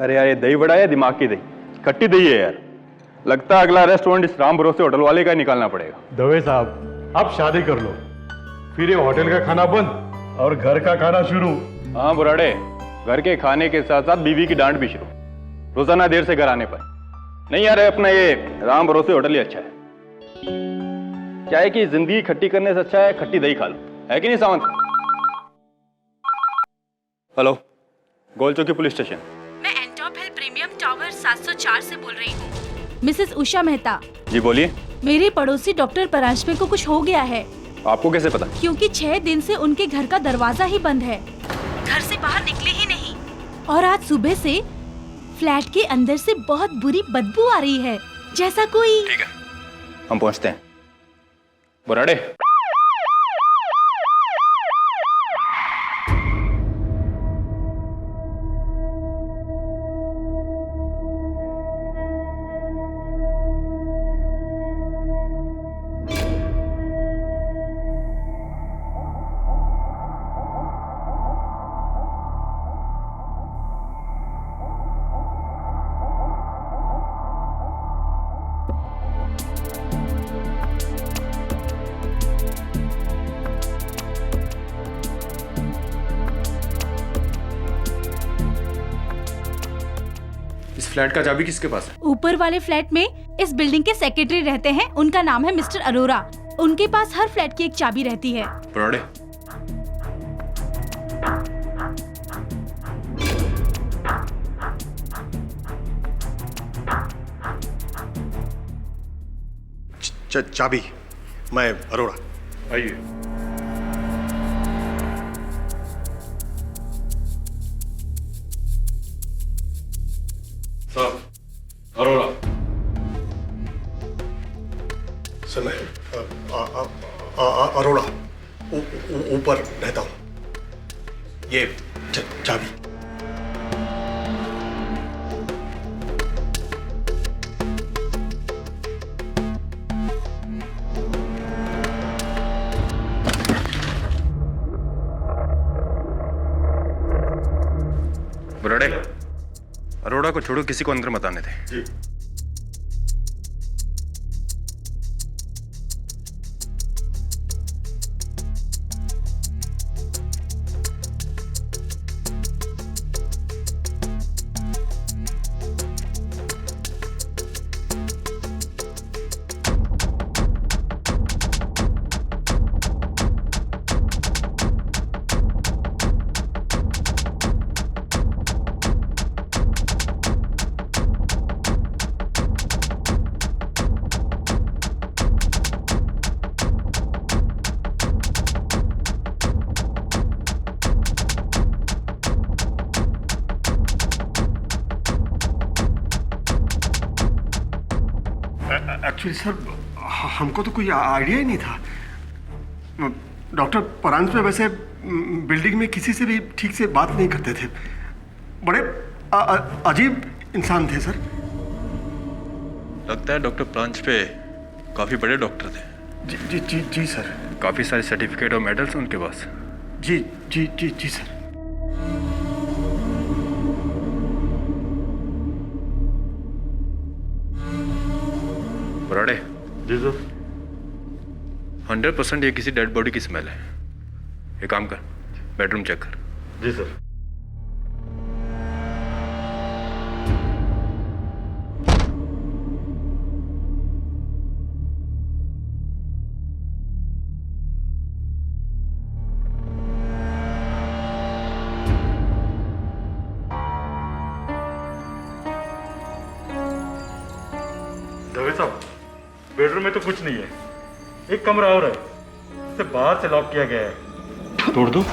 अरे यार, ये दही बड़ा है दिमाग की दही, खट्टी दही है यार। लगता है अगला रेस्टोरेंट इस राम भरोसे होटल वाले का ही निकालना पड़ेगा। दवे साहब, आप शादी कर लो, फिर ये होटल का खाना बंद और घर का खाना शुरू। हाँ बुराड़े, घर के खाने के साथ साथ बीवी की डांट भी शुरू, रोजाना देर से घर आने पर। नहीं यार, अपना ये राम भरोसे होटल ही अच्छा है। क्या है कि जिंदगी खट्टी करने से अच्छा है खट्टी दही खा लो, है कि नहीं सावंत? हेलो, गोल चौकी पुलिस स्टेशन। मैं एंटॉप हिल प्रीमियम टावर 704 से बोल रही हूँ। मिसेस उषा मेहता। जी बोलिए। मेरे पड़ोसी डॉक्टर परांजपे को कुछ हो गया है। आपको कैसे पता? क्योंकि 6 दिन से उनके घर का दरवाजा ही बंद है, घर से बाहर निकले ही नहीं, और आज सुबह से फ्लैट के अंदर से बहुत बुरी बदबू आ रही है, जैसा कोई। ठीक है, हम पहुंचते हैं। बुराड़े, इस फ्लैट का चाबी किसके पास है? ऊपर वाले फ्लैट में इस बिल्डिंग के सेक्रेटरी रहते हैं, उनका नाम है मिस्टर अरोरा। उनके पास हर फ्लैट की एक चाबी रहती है। बुराड़े, चाबी। मैं अरोड़ा। आइए। सर, अरोड़ा। सर मैं अरोड़ा ऊपर रहता हूँ। ये चाबी। बुराड़े, अरोड़ा को छोड़ो, किसी को अंदर मत आने दे। जी। एक्चुअली सर, हमको तो कोई आइडिया ही नहीं था। डॉक्टर परांजपे वैसे बिल्डिंग में किसी से भी ठीक से बात नहीं करते थे। बड़े अजीब इंसान थे सर। लगता है डॉक्टर परांजपे काफी बड़े डॉक्टर थे। जी जी जी जी सर। काफी सारे सर्टिफिकेट और मेडल्स उनके पास। जी जी जी जी सर। बुराड़े, जी सर। 100% ये किसी डेड बॉडी की स्मेल है। एक काम कर, बेडरूम चेक कर। जी सर। दवे साहब, बेडरूम में तो कुछ नहीं है, एक कमरा और है, इसे बाहर से लॉक किया गया है। तोड़ दो।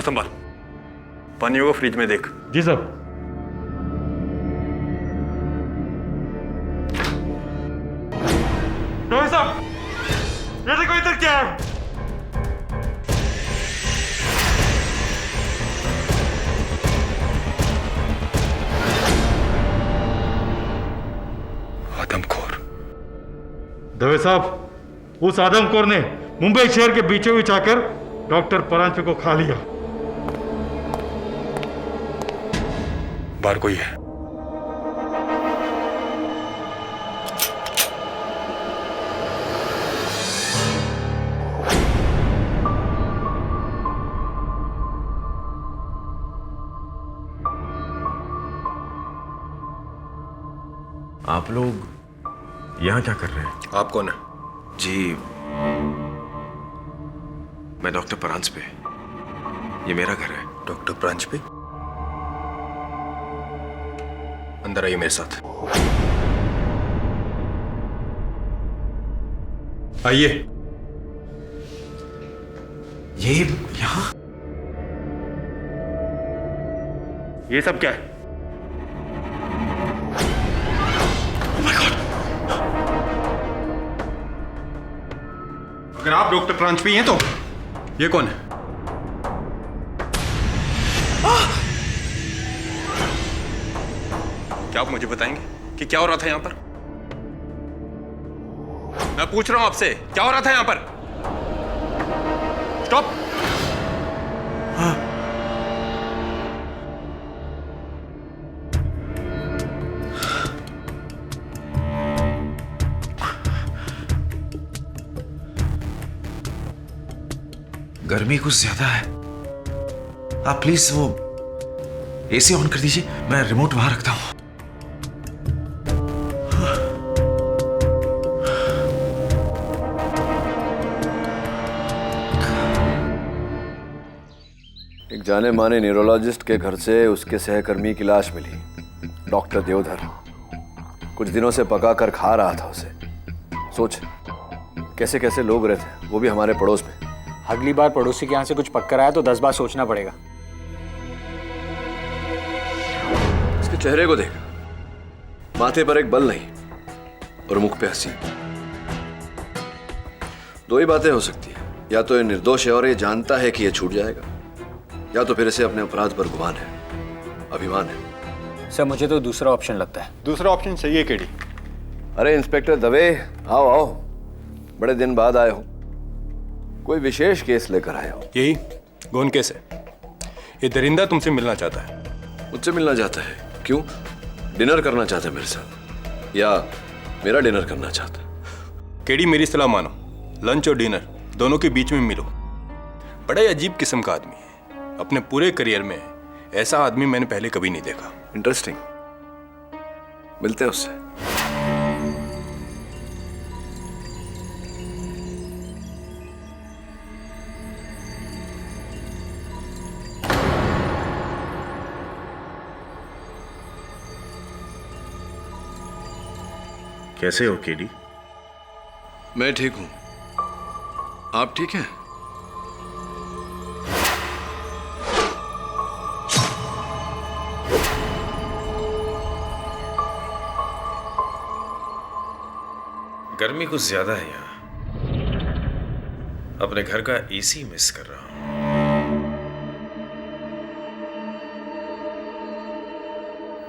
इसको संभाल, पानियों को फ्रिज में देख। जी साहब। दवे साहब, ये देखो इधर क्या है। आदमखोर। दवे साहब, उस आदमखोर ने मुंबई शहर के बीचों बीच आकर डॉक्टर परांजपे को खा लिया। बाहर कोई है? आप लोग यहाँ क्या कर रहे हैं? आप कौन है? जी, मैं डॉक्टर परांजपे। ये मेरा घर है। डॉक्टर परांजपे? अंदर आइए मेरे साथ। आइए। ये यहाँ? ये सब क्या है? अगर आप डॉक्टर परांजपे हैं तो ये कौन है? क्या आप मुझे बताएंगे कि क्या हो रहा था यहां पर? मैं पूछ रहा हूं आपसे, क्या हो रहा था यहां पर? स्टॉप! गर्मी कुछ ज्यादा है। आप प्लीज वो एसी ऑन कर दीजिए, मैं रिमोट वहां रखता हूं। एक जाने माने न्यूरोलॉजिस्ट के घर से उसके सहकर्मी की लाश मिली। डॉक्टर देवधर कुछ दिनों से पका कर खा रहा था उसे। सोच कैसे कैसे लोग रहते हैं, वो भी हमारे पड़ोस में। अगली बार पड़ोसी के यहाँ से कुछ पककर आया तो 10 बार सोचना पड़ेगा। इसके चेहरे को देख, माथे पर एक बल नहीं और मुख पे हंसी। दो ही बातें हो सकती है, या तो ये निर्दोष है और ये जानता है कि ये छूट जाएगा, या तो फिर इसे अपने अपराध पर गुमान है, अभिमान है। सर मुझे तो दूसरा ऑप्शन लगता है। दूसरा ऑप्शन सही है केडी। अरे इंस्पेक्टर दवे, आओ आओ, बड़े दिन बाद आए हो। कोई विशेष केस लेकर आए हो? यही गौन केस है। ये दरिंदा तुमसे मिलना चाहता है। मुझसे मिलना चाहता है? क्यों? डिनर करना चाहता है मेरे साथ, या मेरा डिनर करना चाहता है? केडी मेरी सलाह मानो, लंच और डिनर दोनों के बीच में मिलो। बड़ा ही अजीब किस्म का आदमी है। अपने पूरे करियर में ऐसा आदमी मैंने पहले कभी नहीं देखा। इंटरेस्टिंग, मिलते हैं उससे। कैसे हो केडी? मैं ठीक हूं, आप ठीक हैं? गर्मी कुछ ज्यादा है यहाँ। अपने घर का एसी मिस कर रहा हूं।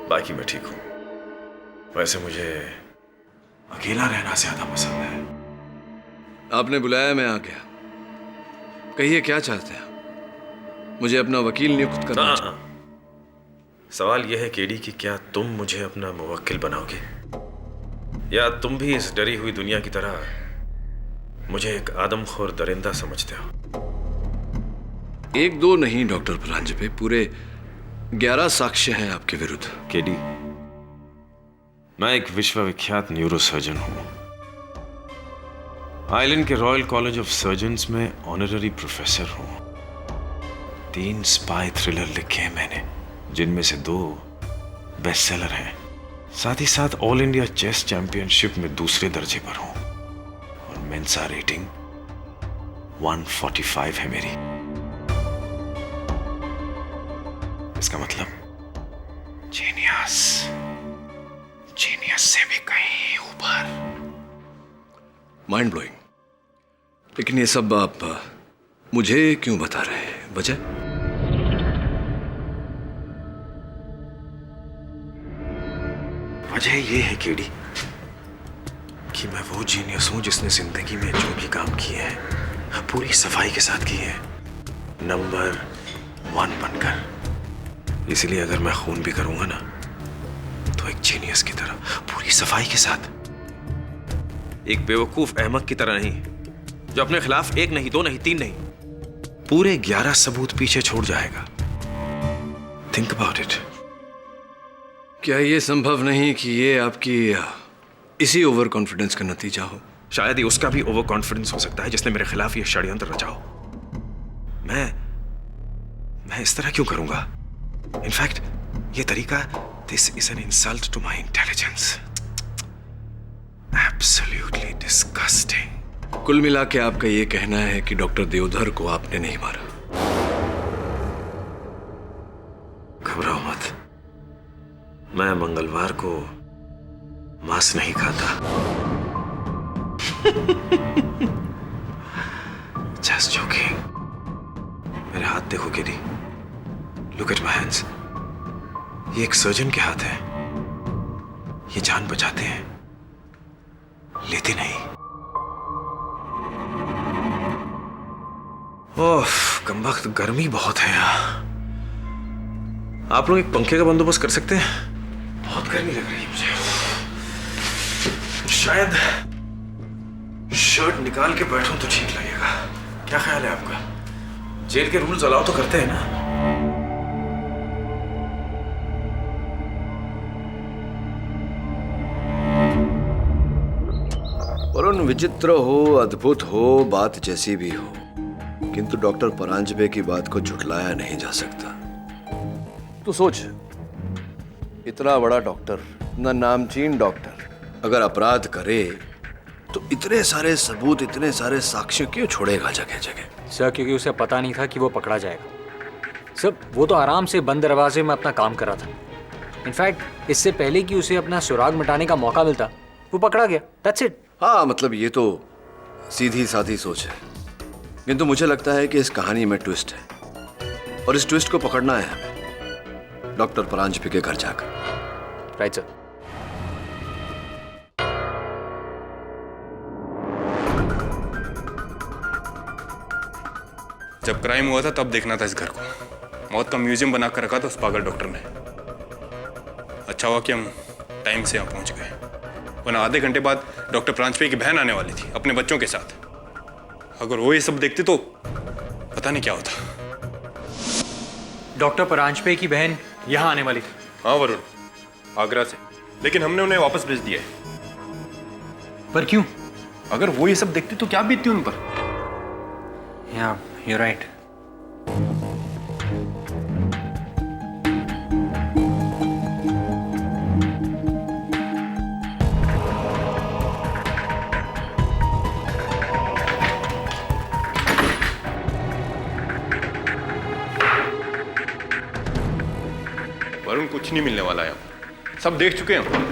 बाकी मैं ठीक हूं। वैसे मुझे अकेला रहना ज्यादा पसंद है। आपने बुलाया, मैं आ गया। कहिए क्या चाहते हैं? मुझे अपना वकील नियुक्त करना चाहिए। सवाल यह है केडी कि क्या तुम मुझे अपना मुवक्किल बनाओगे, या तुम भी इस डरी हुई दुनिया की तरह मुझे एक आदमखोर दरिंदा समझते हो? एक दो नहीं डॉक्टर परांजपे, पूरे 11 साक्ष्य हैं आपके विरुद्ध। केडी, मैं एक विश्वविख्यात न्यूरोसर्जन हूं। आइलैंड के रॉयल कॉलेज ऑफ सर्जन्स में ऑनररी प्रोफेसर हूं। 3 स्पाई थ्रिलर लिखे हैं मैंने, जिनमें से 2 बेस्टसेलर हैं। साथ ही साथ ऑल इंडिया चेस चैंपियनशिप में दूसरे दर्जे पर हूं, और मेंसा रेटिंग 145 है मेरी। इसका मतलब जीनियस, जीनियस से भी कहीं ऊपर। Mind blowing. लेकिन ये सब आप मुझे क्यों बता रहे हैं? वजह? वजह ये है केडी कि मैं वो जीनियस हूं जिसने जिंदगी में जो भी काम किए हैं पूरी सफाई के साथ किए हैं, नंबर 1 बनकर। इसलिए अगर मैं खून भी करूंगा ना तो एक जीनियस की तरह, पूरी सफाई के साथ। एक बेवकूफ अहमक की तरह नहीं जो अपने खिलाफ 1 नहीं 2 नहीं 3 नहीं पूरे 11 सबूत पीछे छोड़ जाएगा। Think about it. क्या ये संभव नहीं कि ये आपकी इसी ओवर कॉन्फिडेंस का नतीजा हो? शायद ही उसका भी ओवर कॉन्फिडेंस हो सकता है जिसने मेरे खिलाफ ये षड्यंत्र रचा हो। मैं इस तरह क्यों करूंगा? इनफैक्ट ये तरीका, this is an insult to my intelligence. Absolutely disgusting. कुल मिला के आपका ये कहना है कि डॉक्टर देवधर को आपने नहीं मारा? घबराओ मत, मैं मंगलवार को मांस नहीं खाता। Just joking. मेरे हाथ देखो KD, look at my hands. ये एक सर्जन के हाथ है। ये जान बचाते हैं, लेते नहीं। ओह, कमबख्त गर्मी बहुत है यहाँ। आप लोग एक पंखे का बंदोबस्त कर सकते हैं? बहुत गर्मी लग रही है मुझे। शायद शर्ट निकाल के बैठूं तो ठीक लगेगा। क्या ख्याल है आपका? जेल के रूल्स अलाउ तो करते हैं ना? वरुण, विचित्र हो, अद्भुत हो, बात जैसी भी हो, किंतु डॉक्टर परांजपे की बात को झुठलाया नहीं जा सकता। तो सोच, इतना बड़ा डॉक्टर, इतना नामचीन डॉक्टर, अगर अपराध करे तो इतने सारे सबूत, इतने सारे साक्ष्य क्यों छोड़ेगा जगह जगह? सर क्योंकि उसे पता नहीं था कि वो पकड़ा जाएगा। सर वो तो आराम से बंद दरवाजे में अपना काम कर रहा था। इनफैक्ट इससे पहले कि उसे अपना सुराग मिटाने का मौका मिलता वो पकड़ा गया। That's it. हाँ, मतलब ये तो सीधी साधी सोच है, किंतु मुझे लगता है कि इस कहानी में ट्विस्ट है, और इस ट्विस्ट को पकड़ना है हमें डॉक्टर परांजपे के घर जाकर। Right sir. जब क्राइम हुआ था तब देखना था इस घर को। मौत का म्यूजियम बना कर रखा था उस पागल डॉक्टर ने। अच्छा हुआ कि हम टाइम से यहाँ पहुंच गए, वरना आधे घंटे बाद डॉक्टर परांजपे की बहन आने वाली थी अपने बच्चों के साथ। अगर वो ये सब देखते तो पता नहीं क्या होता। डॉक्टर परांजपे की बहन यहाँ आने वाली थी। हाँ वरुण, आगरा से, लेकिन हमने उन्हें वापस भेज दिया है। पर क्यों? अगर वो ये सब देखते तो क्या बीतती उन पर। Yeah, you're right. वरुण, कुछ नहीं मिलने वाला है, सब देख चुके हैं हम।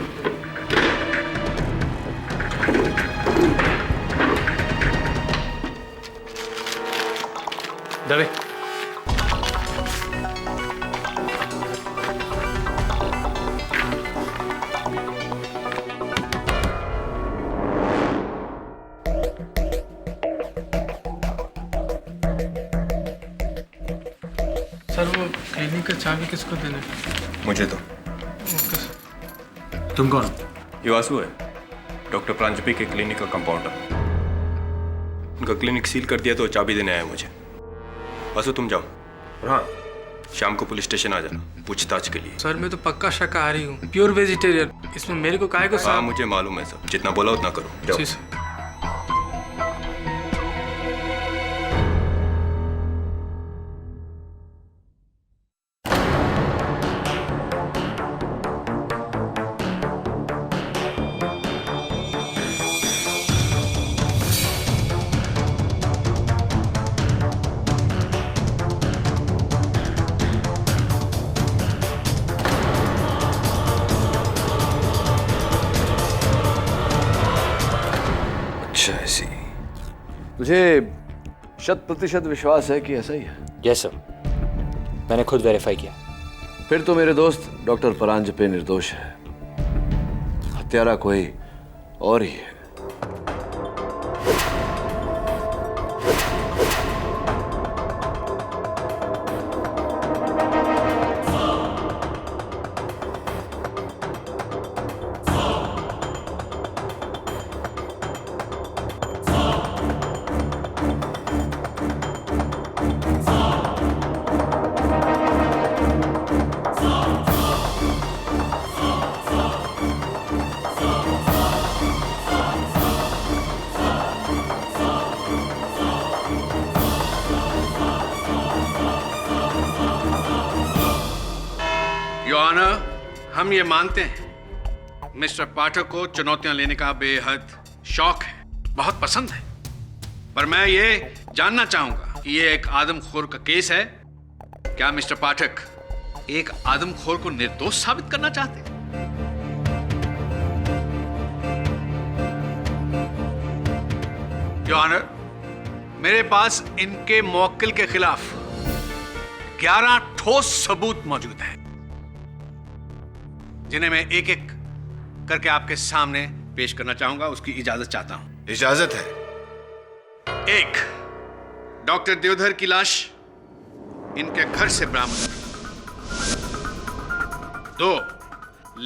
दबे। सर वो क्लिनिक का चाबी किसको देना है? मुझे तो। तुम कौन? ये वासु है, डॉक्टर परांजपे के क्लिनिक का कंपाउंडर। उनका क्लिनिक सील कर दिया तो चाबी देने आया मुझे। वासु तुम जाओ, हाँ शाम को पुलिस स्टेशन आ जाना पूछताछ के लिए। सर मैं तो पक्का शाकाहारी हूँ, प्योर वेजिटेरियन। इसमें मेरे को काहे को हाँ मुझे मालूम है सब, जितना बोला उतना करो, जाओ। जी सर। अच्छा ऐसी। तुझे 100% विश्वास है कि ऐसा ही है? यस सर, मैंने खुद वेरीफाई किया। फिर तो मेरे दोस्त डॉक्टर परांजपे निर्दोष है, हत्यारा कोई और ही है। योर ऑनर, हम ये मानते हैं मिस्टर पाठक को चुनौतियां लेने का बेहद शौक है, बहुत पसंद है, पर मैं ये जानना चाहूंगा कि ये एक आदमखोर का केस है। क्या मिस्टर पाठक एक आदमखोर को निर्दोष साबित करना चाहते हैं? योर ऑनर, मेरे पास इनके मुवक्किल के खिलाफ 11 ठोस सबूत मौजूद हैं, जिन्हें मैं एक एक करके आपके सामने पेश करना चाहूंगा। उसकी इजाजत चाहता हूं। इजाजत है। 1, डॉक्टर देवधर की लाश इनके घर से बरामद। 2,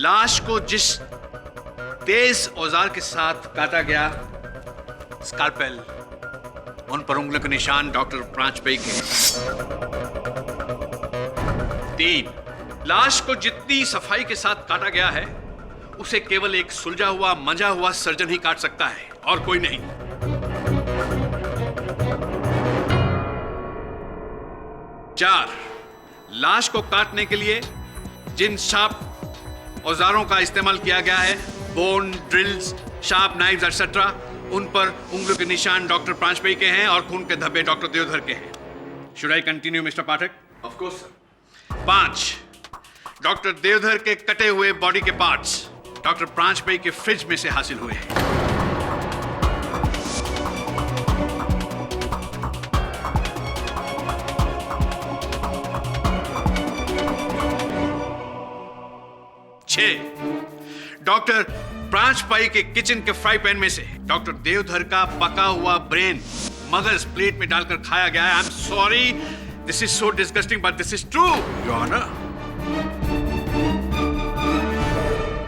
लाश को जिस तेज औजार के साथ काटा गया, स्कालपेल, उन पर उंगलियों के निशान डॉक्टर प्रांजपे के। 3, लाश को जितनी सफाई के साथ काटा गया है, उसे केवल एक सुलझा हुआ मंजा हुआ सर्जन ही काट सकता है और कोई नहीं। 4, लाश को काटने के लिए जिन शार्प औजारों का इस्तेमाल किया गया है, bone, drills, sharp knives etcetera, उन पर उंगलियों के निशान डॉक्टर प्रांजपे के हैं और खून के धब्बे डॉक्टर देवधर के हैं। Should I continue mister Pathak? Of course sir. 5, doctor Devdhar के कटे हुए बॉडी के पार्ट्स डॉक्टर प्रांजपे के फ्रिज में से हासिल हुए हैं। 6, डॉक्टर प्रांजपे के किचन के फ्राई पैन में से डॉक्टर देवधर का पका हुआ ब्रेन मगज प्लेट में डालकर खाया गया है। I am sorry, this is so disgusting but this is true your honour.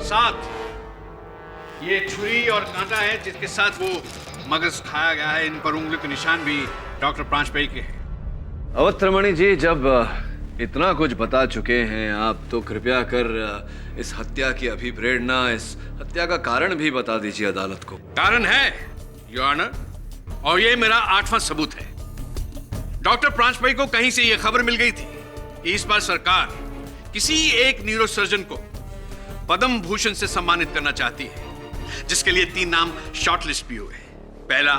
7, ये छुरी और कांटा है जिसके साथ वो मगज खाया गया है। इन पर उंगलियों के निशान भी डॉक्टर प्रांजपे के हैं। अवत्रमणि जी, जब इतना कुछ बता चुके हैं आप, तो कृपया कर इस हत्या की अभिप्रेरणा, इस हत्या का कारण भी बता दीजिए अदालत को। कारण है योर ऑनर, और ये मेरा 8वां सबूत है। डॉक्टर प्रांजपे को कहीं से ये खबर मिल गई थी कि इस बार सरकार किसी एक न्यूरोसर्जन को पद्म भूषण से सम्मानित करना चाहती है, जिसके लिए 3 नाम शॉर्टलिस्ट भी हुए। पहला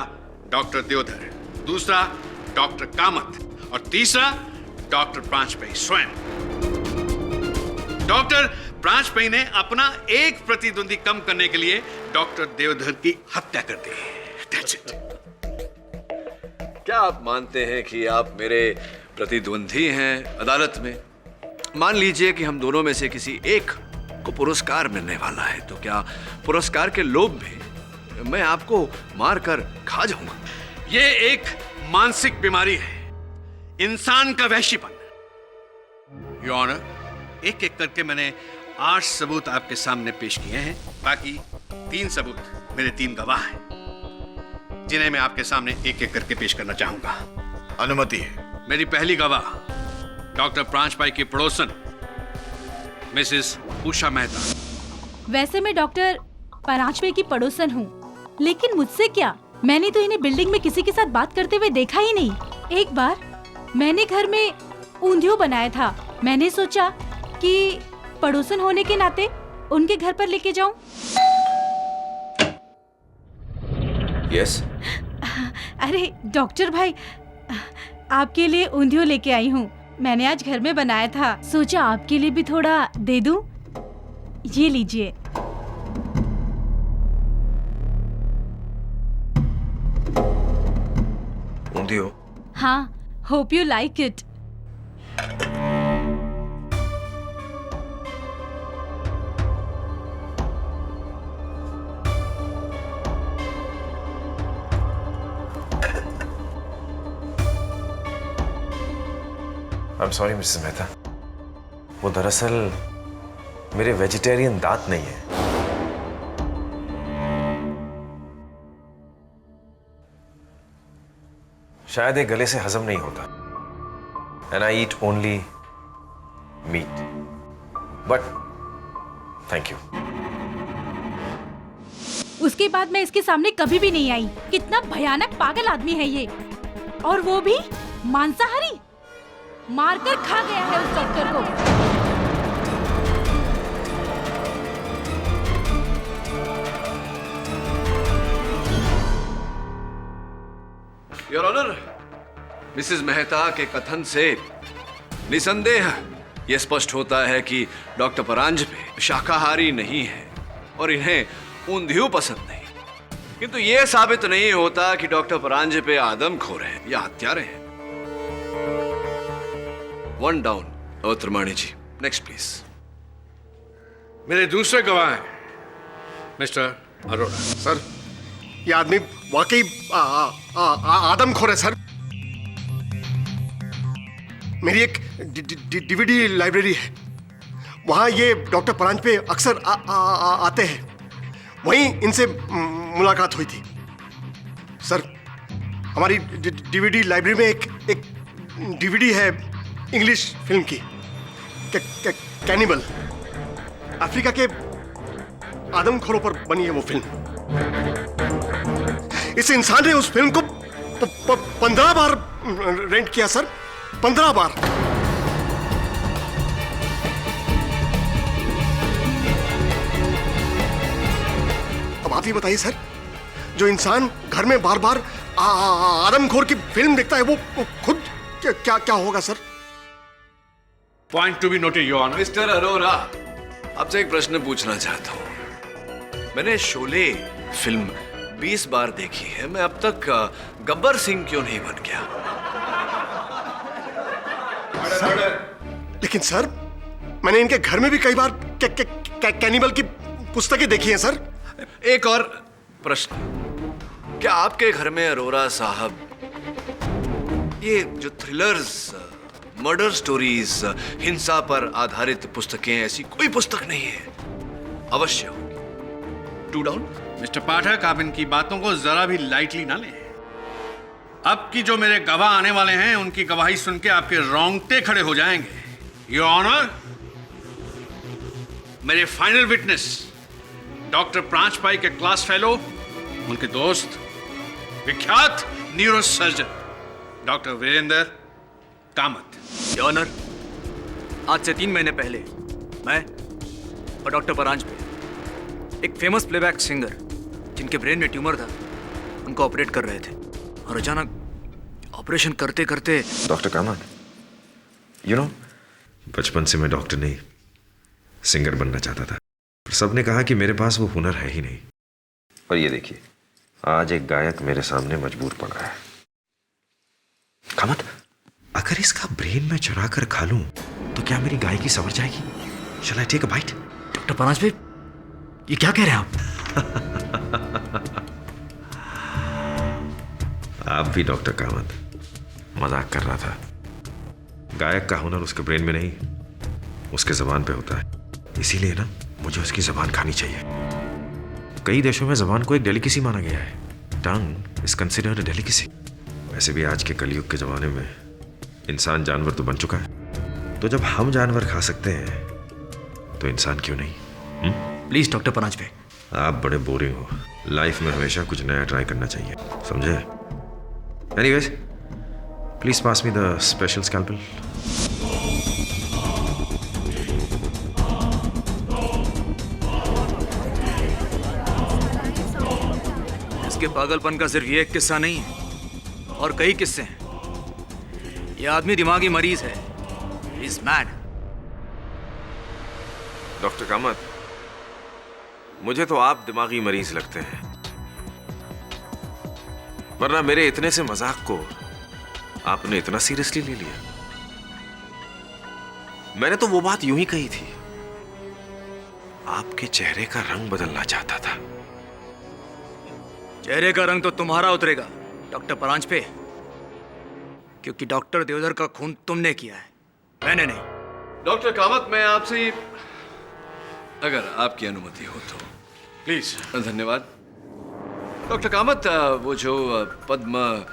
डॉक्टर देवधर, दूसरा डॉक्टर कामत और तीसरा डॉक्टर प्रांजपे स्वयं। डॉक्टर प्रांजपे ने अपना एक प्रतिद्वंदी कम करने के लिए डॉक्टर देवधर की हत्या कर दी। That's it. क्या आप मानते हैं कि आप मेरे प्रतिद्वंदी हैं अदालत में? मान लीजिए कि हम दोनों में से किसी एक को पुरस्कार मिलने वाला है, तो क्या पुरस्कार के लोभ में मैं आपको मारकर खा जाऊंगा? ये एक मानसिक बीमारी है, इंसान का वहशीपन। योर ऑनर, एक एक करके मैंने 8 सबूत आपके सामने पेश किए हैं। बाकी 3 सबूत मेरे 3 गवाह हैं, जिन्हें मैं आपके सामने एक एक करके पेश करना चाहूंगा। अनुमति है। मेरी पहली गवाह डॉक्टर प्रांजपे की पड़ोसन मिसेस उषा मेहता। वैसे मैं डॉक्टर परांजपे की पड़ोसन हूँ, लेकिन मुझसे क्या, मैंने तो इन्हें बिल्डिंग में किसी के साथ बात करते हुए देखा ही नहीं। एक बार मैंने घर में ऊंधियों बनाया था, मैंने सोचा कि पड़ोसन होने के नाते उनके घर पर लेके जाऊं। यस। अरे डॉक्टर भाई, आपके लिए ऊंधियों लेके आई हूँ। मैंने आज घर में बनाया था, सोचा आपके लिए भी थोड़ा दे दूं। ये लीजिए। दी हो। हाँ, hope you like it. I'm sorry, Mrs Mehta. वो दरअसल मेरे वेजिटेरियन दांत नहीं है। शायद ये गले से हजम नहीं होता। And I eat only meat. But thank you. उसके बाद मैं इसके सामने कभी भी नहीं आई। कितना भयानक पागल आदमी है ये, और वो भी मांसाहारी। मारकर खा गया है उस डॉक्टर को। योर ऑनर, मिसेस मेहता के कथन से निसंदेह यह स्पष्ट होता है कि डॉक्टर परांजपे शाकाहारी नहीं है और इन्हें ऊंधियो पसंद नहीं, किंतु यह साबित नहीं होता कि डॉक्टर परांजपे आदमखोर हैं या हत्यारे हैं। One down. Avtarmani ji, next please. मेरे दूसरे गवाह हैं मिस्टर अरोड़ा। सर, ये आदमी वाकई आदमखोर है सर। मेरी एक डीवीडी लाइब्रेरी है, वहां ये डॉक्टर परांजपे अक्सर आते हैं। वहीं इनसे मुलाकात हुई थी। सर, हमारी डीवीडी लाइब्रेरी में एक डीवीडी है इंग्लिश फिल्म की, कैनिबल। अफ्रीका के आदमखोरों पर बनी है वो फिल्म। इस इंसान ने उस फिल्म को 15 बार रेंट किया सर, 15 बार। अब आप ही बताइए सर, जो इंसान घर में बार बार आदमखोर की फिल्म देखता है वो खुद क्या होगा sir? Point to be noted your honour. Mister Arora, आपसे एक प्रश्न पूछना चाहता हूं। मैंने शोले फिल्म 20 बार देखी है, मैं अब तक गब्बर सिंह क्यों नहीं बन गया? लेकिन सर, मैंने इनके घर में भी कई बार कैनिबल की पुस्तकें देखी हैं सर। एक और प्रश्न, क्या आपके घर में अरोरा साहब ये जो थ्रिलर्स, मर्डर स्टोरीज, हिंसा पर आधारित पुस्तकें, ऐसी कोई पुस्तक नहीं है? अवश्य होगी। To down. मिस्टर पाठक, आप इनकी बातों को जरा भी लाइटली ना लें। अब की जो मेरे गवाह आने वाले हैं, उनकी गवाही सुन के आपके रोंगटे खड़े हो जाएंगे। योर ऑनर, मेरे फाइनल विटनेस डॉक्टर प्रांजपाई के क्लास फेलो, उनके दोस्त, विख्यात neuro surgeon doctor Virendra Kamat. Your honour, आज से 3 महीने पहले मैं और डॉक्टर परांजपे एक फेमस प्लेबैक सिंगर जिनके ब्रेन में ट्यूमर था, उनको ऑपरेट कर रहे थे, और अचानक ऑपरेशन करते करते डॉक्टर कामत, यू नो, बचपन से मैं डॉक्टर नहीं सिंगर बनना चाहता था, पर सबने कहा कि मेरे पास वो हुनर है ही नहीं। और ये देखिए, आज एक गायक मेरे सामने मजबूर पड़ा है। कामत, अगर इसका ब्रेन मैं चुरा कर खा लूं तो क्या मेरी गायकी संवर जाएगी? Shall I take a bite? Doctor Paranjpe, ये क्या कह रहे हैं आप? आप भी डॉक्टर कामत मजाक कर रहा था। गायक का हुनर उसके ब्रेन में नहीं, उसके जबान पे होता है। इसीलिए ना मुझे उसकी जबान खानी चाहिए। कई देशों में जबान को एक डेलिकेसी माना गया है। Tongue is considered a delicacy. वैसे भी आज के कलयुग के जमाने में इंसान जानवर तो बन चुका है, तो जब हम जानवर खा सकते हैं तो इंसान क्यों नहीं? प्लीज डॉक्टर परांजपे, आप बड़े बोरिंग हो। लाइफ में हमेशा कुछ नया ट्राई करना चाहिए, समझे? Anyways, please pass me the special scalpel. इसके पागलपन का सिर्फ ये एक किस्सा नहीं है, और कई किस्से हैं। यह आदमी दिमागी मरीज है। Is mad. डॉक्टर कामत, मुझे तो आप दिमागी मरीज लगते हैं, वरना मेरे इतने से मजाक को आपने इतना सीरियसली ले लिया? मैंने तो वो बात यूं ही कही थी। आपके चेहरे का रंग बदलना चाहता था। चेहरे का रंग तो तुम्हारा उतरेगा डॉक्टर परांजपे, क्योंकि डॉक्टर देवधर का खून तुमने किया है, मैंने नहीं। डॉक्टर कामत, मैं आपसे, अगर आपकी अनुमति हो तो। प्लीज। धन्यवाद। डॉक्टर कामत, वो जो पद्म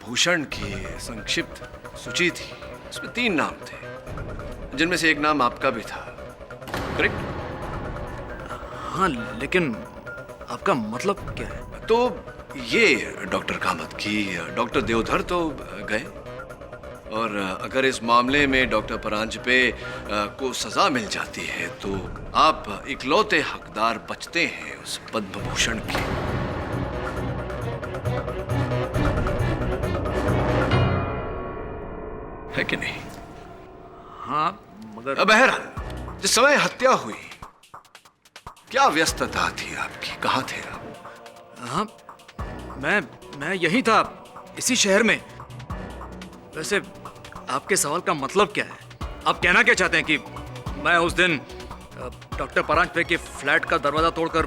भूषण की संक्षिप्त सूची थी, उसमें 3 नाम थे, जिनमें से एक नाम आपका भी था, करेक्ट? हाँ, लेकिन आपका मतलब क्या है? तो ये डॉक्टर कामत की डॉक्टर देवधर तो गए, और अगर इस मामले में डॉक्टर परांजपे को सजा मिल जाती है तो आप इकलौते हकदार बचते हैं उस पद्म भूषण की। है कि नहीं? हाँ, मगर बहरहाल, जिस समय हत्या हुई, क्या व्यस्तता थी आपकी? कहाँ थे आप? हाँ, मैं यही था, इसी शहर में। वैसे आपके सवाल का मतलब क्या है? आप कहना क्या चाहते हैं कि मैं उस दिन डॉक्टर परांजपे के फ्लैट का दरवाजा तोड़कर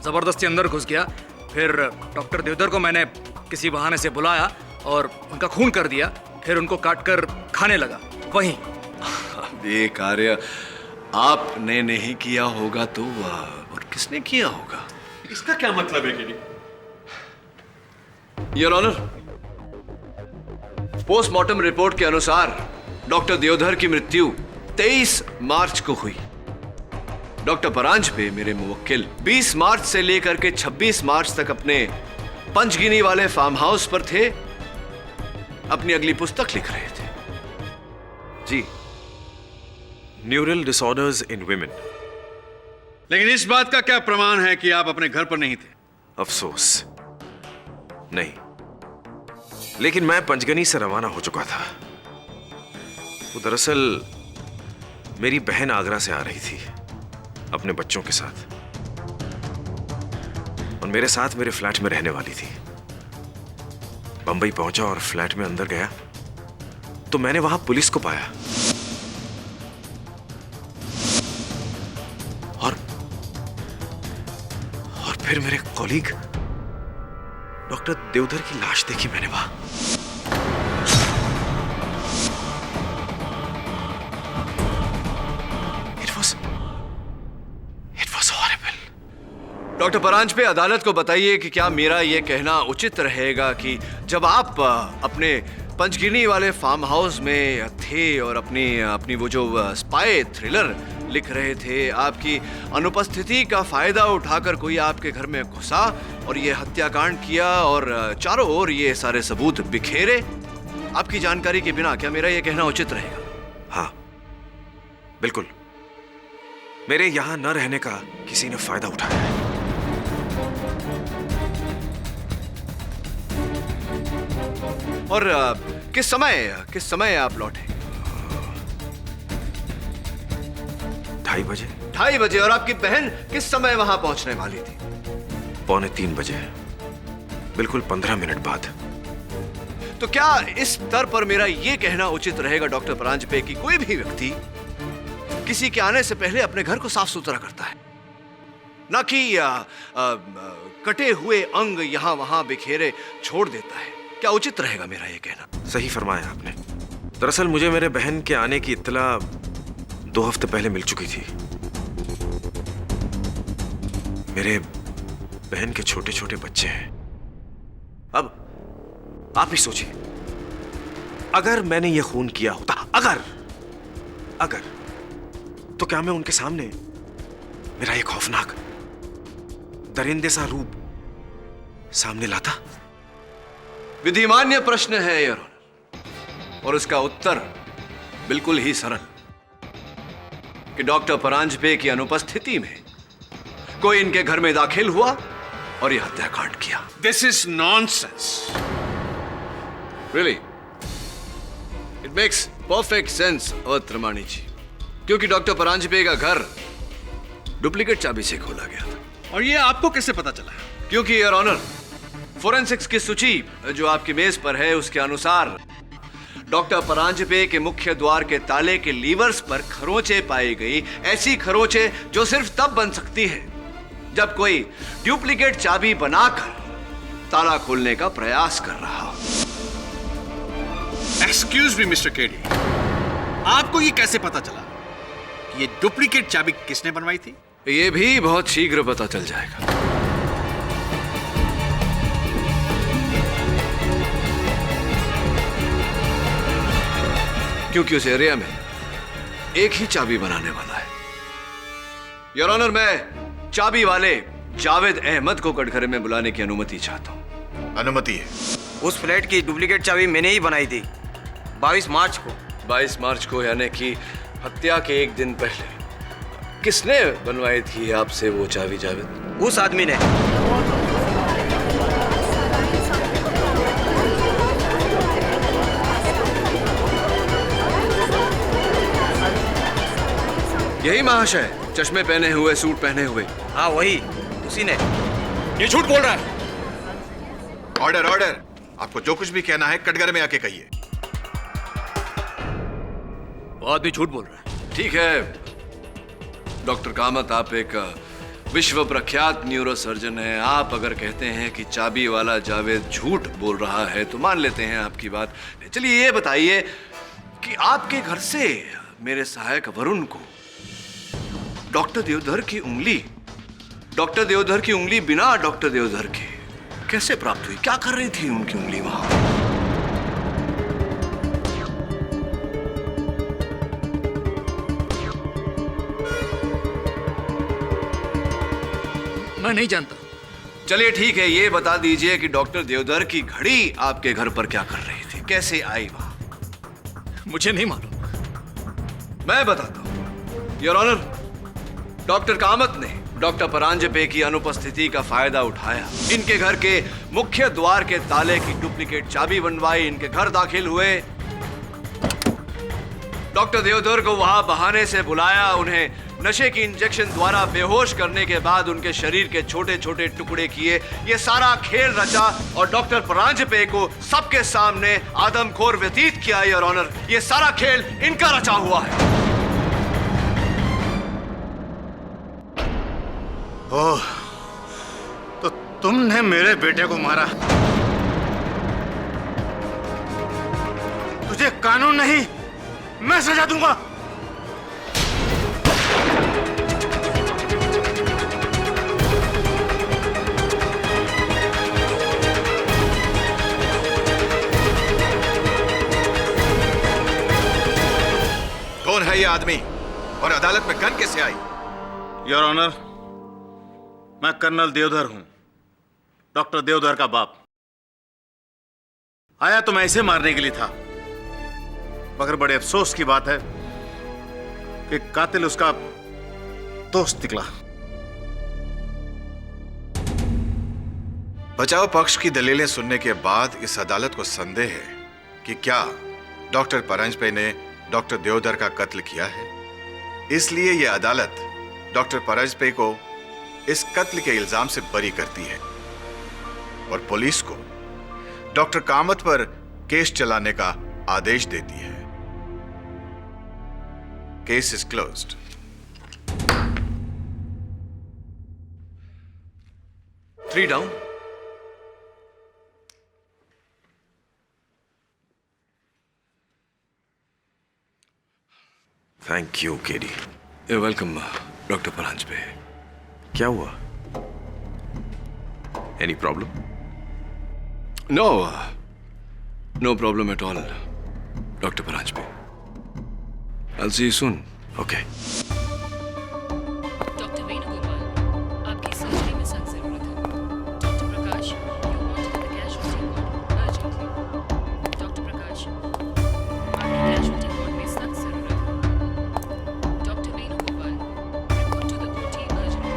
जबरदस्ती अंदर घुस गया, फिर डॉक्टर देवधर को मैंने किसी बहाने से बुलाया और उनका खून कर दिया, फिर उनको काटकर खाने लगा वहीं? ये कार्य आपने नहीं किया होगा तो और किसने किया होगा? इसका क्या मतलब है कि योर ऑनर, पोस्टमार्टम रिपोर्ट के अनुसार डॉक्टर देवधर की मृत्यु 23 मार्च को हुई। डॉक्टर परांजपे, मेरे मुवक्किल, 20 मार्च से लेकर के 26 मार्च तक अपने पंचगिनी वाले फार्म हाउस पर थे, अपनी अगली पुस्तक लिख रहे थे। जी। Neural disorders in women. लेकिन इस बात का क्या प्रमाण है कि आप अपने घर पर नहीं थे? अफसोस, नहीं। लेकिन मैं पंचगनी से रवाना हो चुका था। वो दरअसल मेरी बहन आगरा से आ रही थी अपने बच्चों के साथ, और मेरे साथ मेरे फ्लैट में रहने वाली थी। बंबई पहुंचा और फ्लैट में अंदर गया तो मैंने वहां पुलिस को पाया, और फिर मेरे कॉलीग डॉक्टर देवधर की लाश देखी मैंने वहां। It was horrible. Doctor Paranjpe, अदालत को बताइए कि क्या मेरा यह कहना उचित रहेगा कि जब आप अपने पंचगिनी वाले फार्म हाउस में थे और अपनी वो जो स्पाई थ्रिलर लिख रहे थे, आपकी अनुपस्थिति का फायदा उठाकर कोई आपके घर में घुसा और ये हत्याकांड किया और चारों ओर ये सारे सबूत बिखेरे आपकी जानकारी के बिना? क्या मेरा यह कहना उचित रहेगा? हाँ, बिल्कुल। मेरे यहां न रहने का किसी ने फायदा उठाया है। और किस समय आप लौटे? 2:30 बजे। 2:30 बजे। और आपकी बहन किस समय वहां पहुंचने वाली थी? 2:45 बजे, बिल्कुल 15 मिनट बाद। तो क्या इस स्तर पर मेरा यह कहना उचित रहेगा डॉक्टर परांजपे कि कोई भी व्यक्ति किसी के आने से पहले अपने घर को साफ सुथरा करता है, ना कि कटे हुए अंग यहां वहां बिखेरे छोड़ देता है? क्या उचित रहेगा मेरा यह कहना? सही फरमाया आपने। दरअसल मुझे मेरे बहन के आने की इत्तला 2 हफ्ते पहले मिल चुकी थी। मेरे बहन के छोटे छोटे बच्चे हैं। अब आप ही सोचिए, अगर मैंने यह खून किया होता, अगर तो क्या मैं उनके सामने मेरा एक खौफनाक दरिंदे सा रूप सामने लाता? विधिमान्य प्रश्न है योर ऑनर, और उसका उत्तर बिल्कुल ही सरल कि डॉक्टर परांजपे की अनुपस्थिति में कोई इनके घर में दाखिल हुआ और यह हत्याकांड किया। This is nonsense. Really, it makes perfect sense Trimani ji, क्योंकि डॉक्टर परांजपे का घर डुप्लीकेट चाबी से खोला गया था। और ये आपको कैसे पता चला? क्योंकि योर ऑनर, फोरेंसिक्स की सूची जो आपकी मेज पर है उसके अनुसार डॉक्टर परांजपे के मुख्य द्वार के ताले के लीवर्स पर खरोंचे पाई गई, ऐसी खरोंचे जो सिर्फ तब बन सकती है जब कोई डुप्लीकेट चाबी बनाकर ताला खोलने का प्रयास कर रहा हो। एक्सक्यूज मी मिस्टर केडी, आपको ये कैसे पता चला कि ये डुप्लीकेट चाबी किसने बनवाई थी? ये भी बहुत शीघ्र पता चल जाएगा। क्योंकि उस एरिया में एक ही चाबी बनाने वाला है। योर ऑनर, मैं चाबी वाले जावेद अहमद को कटघरे में बुलाने की अनुमति चाहता हूं। अनुमति है। उस फ्लैट की डुप्लीकेट चाबी मैंने ही बनाई थी 22 मार्च को। 22 मार्च को, यानी कि हत्या के एक दिन पहले। किसने बनवाई थी आपसे वो चाबी जावेद? उस आदमी ने। यही महाशय, चश्मे पहने हुए, सूट पहने हुए। हाँ वही, उसी ने। ये झूठ बोल रहा है। ऑर्डर ऑर्डर, आपको जो कुछ भी कहना है कटघरे में आके कहिए। वो आदमी झूठ बोल रहा है। ठीक है डॉक्टर कामत, आप एक विश्व प्रख्यात न्यूरो सर्जन हैं। आप अगर कहते हैं कि चाबी वाला जावेद झूठ बोल रहा है तो मान लेते हैं आपकी बात। चलिए ये बताइए कि आपके घर से मेरे सहायक वरुण को डॉक्टर देवधर की उंगली बिना डॉक्टर देवधर के कैसे प्राप्त हुई? क्या कर रही थी उनकी उंगली वहां? मैं नहीं जानता। चलिए ठीक है, ये बता दीजिए कि डॉक्टर देवधर की घड़ी आपके घर पर क्या कर रही थी, कैसे आई वहां? मुझे नहीं मालूम। मैं बताता हूं योर ऑनर। डॉक्टर कामत ने डॉक्टर परांजपे की अनुपस्थिति का फायदा उठाया, इनके घर के मुख्य द्वार के ताले की डुप्लीकेट चाबी बनवाई, इनके घर दाखिल हुए, डॉक्टर देवधर को वहां बहाने से बुलाया, उन्हें नशे की इंजेक्शन द्वारा बेहोश करने के बाद उनके शरीर के छोटे छोटे टुकड़े किए। ये सारा खेल रचा और डॉक्टर परांजपे को सबके सामने आदमखोर व्यतीत किया। योर ऑनर, ये सारा खेल इनका रचा हुआ है। ओह, तो तुमने मेरे बेटे को मारा? तुझे कानून नहीं, मैं सजा दूंगा। कौन है ये आदमी और अदालत में गन कैसे आई? योर ऑनर, मैं कर्नल देवधर हूं, डॉक्टर देवधर का बाप। आया तो मैं इसे मारने के लिए था, मगर बड़े अफसोस की बात है कि कातिल उसका दोस्त निकला। बचाव पक्ष की दलीलें सुनने के बाद इस अदालत को संदेह है कि क्या डॉक्टर परांजपे ने डॉक्टर देवधर का कत्ल किया है। इसलिए यह अदालत डॉक्टर परांजपे को इस कत्ल के इल्जाम से बरी करती है और पुलिस को डॉक्टर कामत पर केस चलाने का आदेश देती है। Case is closed. Three down. Thank you KD. You welcome doctor Paranjpe. क्या हुआ? Any problem? No problem at all doctor Paranjpe. I'll see you soon. Okay. Doctor Venugopal, आपकी सर्जरी में सख्त जरूरत है। Doctor Prakash, you wanted in the casualty ward urgently. Doctor Prakash, आपकी casualty ward में सख्त जरूरत है। Doctor Venugopal, report to the OT urgently.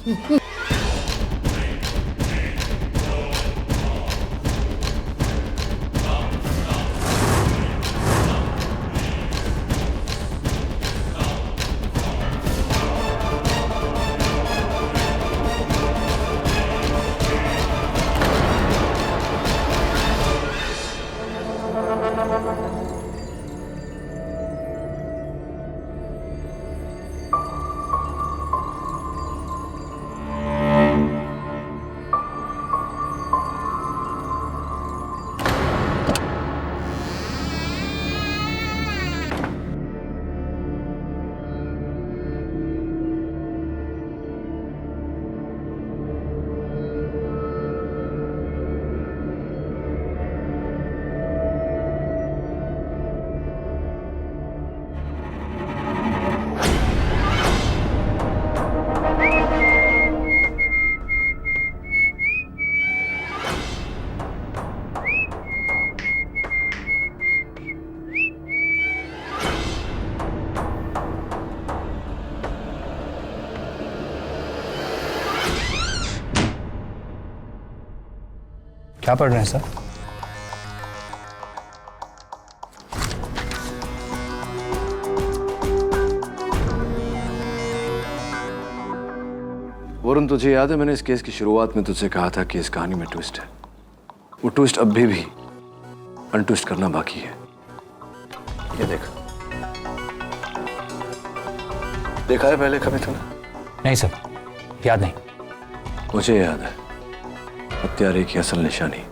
क्या पढ़ रहे हैं सर? वरुण, तुझे याद है मैंने इस केस की शुरुआत में तुझसे कहा था कि इस कहानी में ट्विस्ट है। वो ट्विस्ट अब भी अनट्विस्ट करना बाकी है। ये देख, देखा है पहले कभी तूने? नहीं सर, याद नहीं। मुझे याद है, हत्यारे की असल निशानी।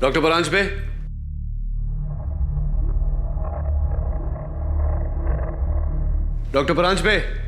Doctor Paranjpe, doctor Paranjpe,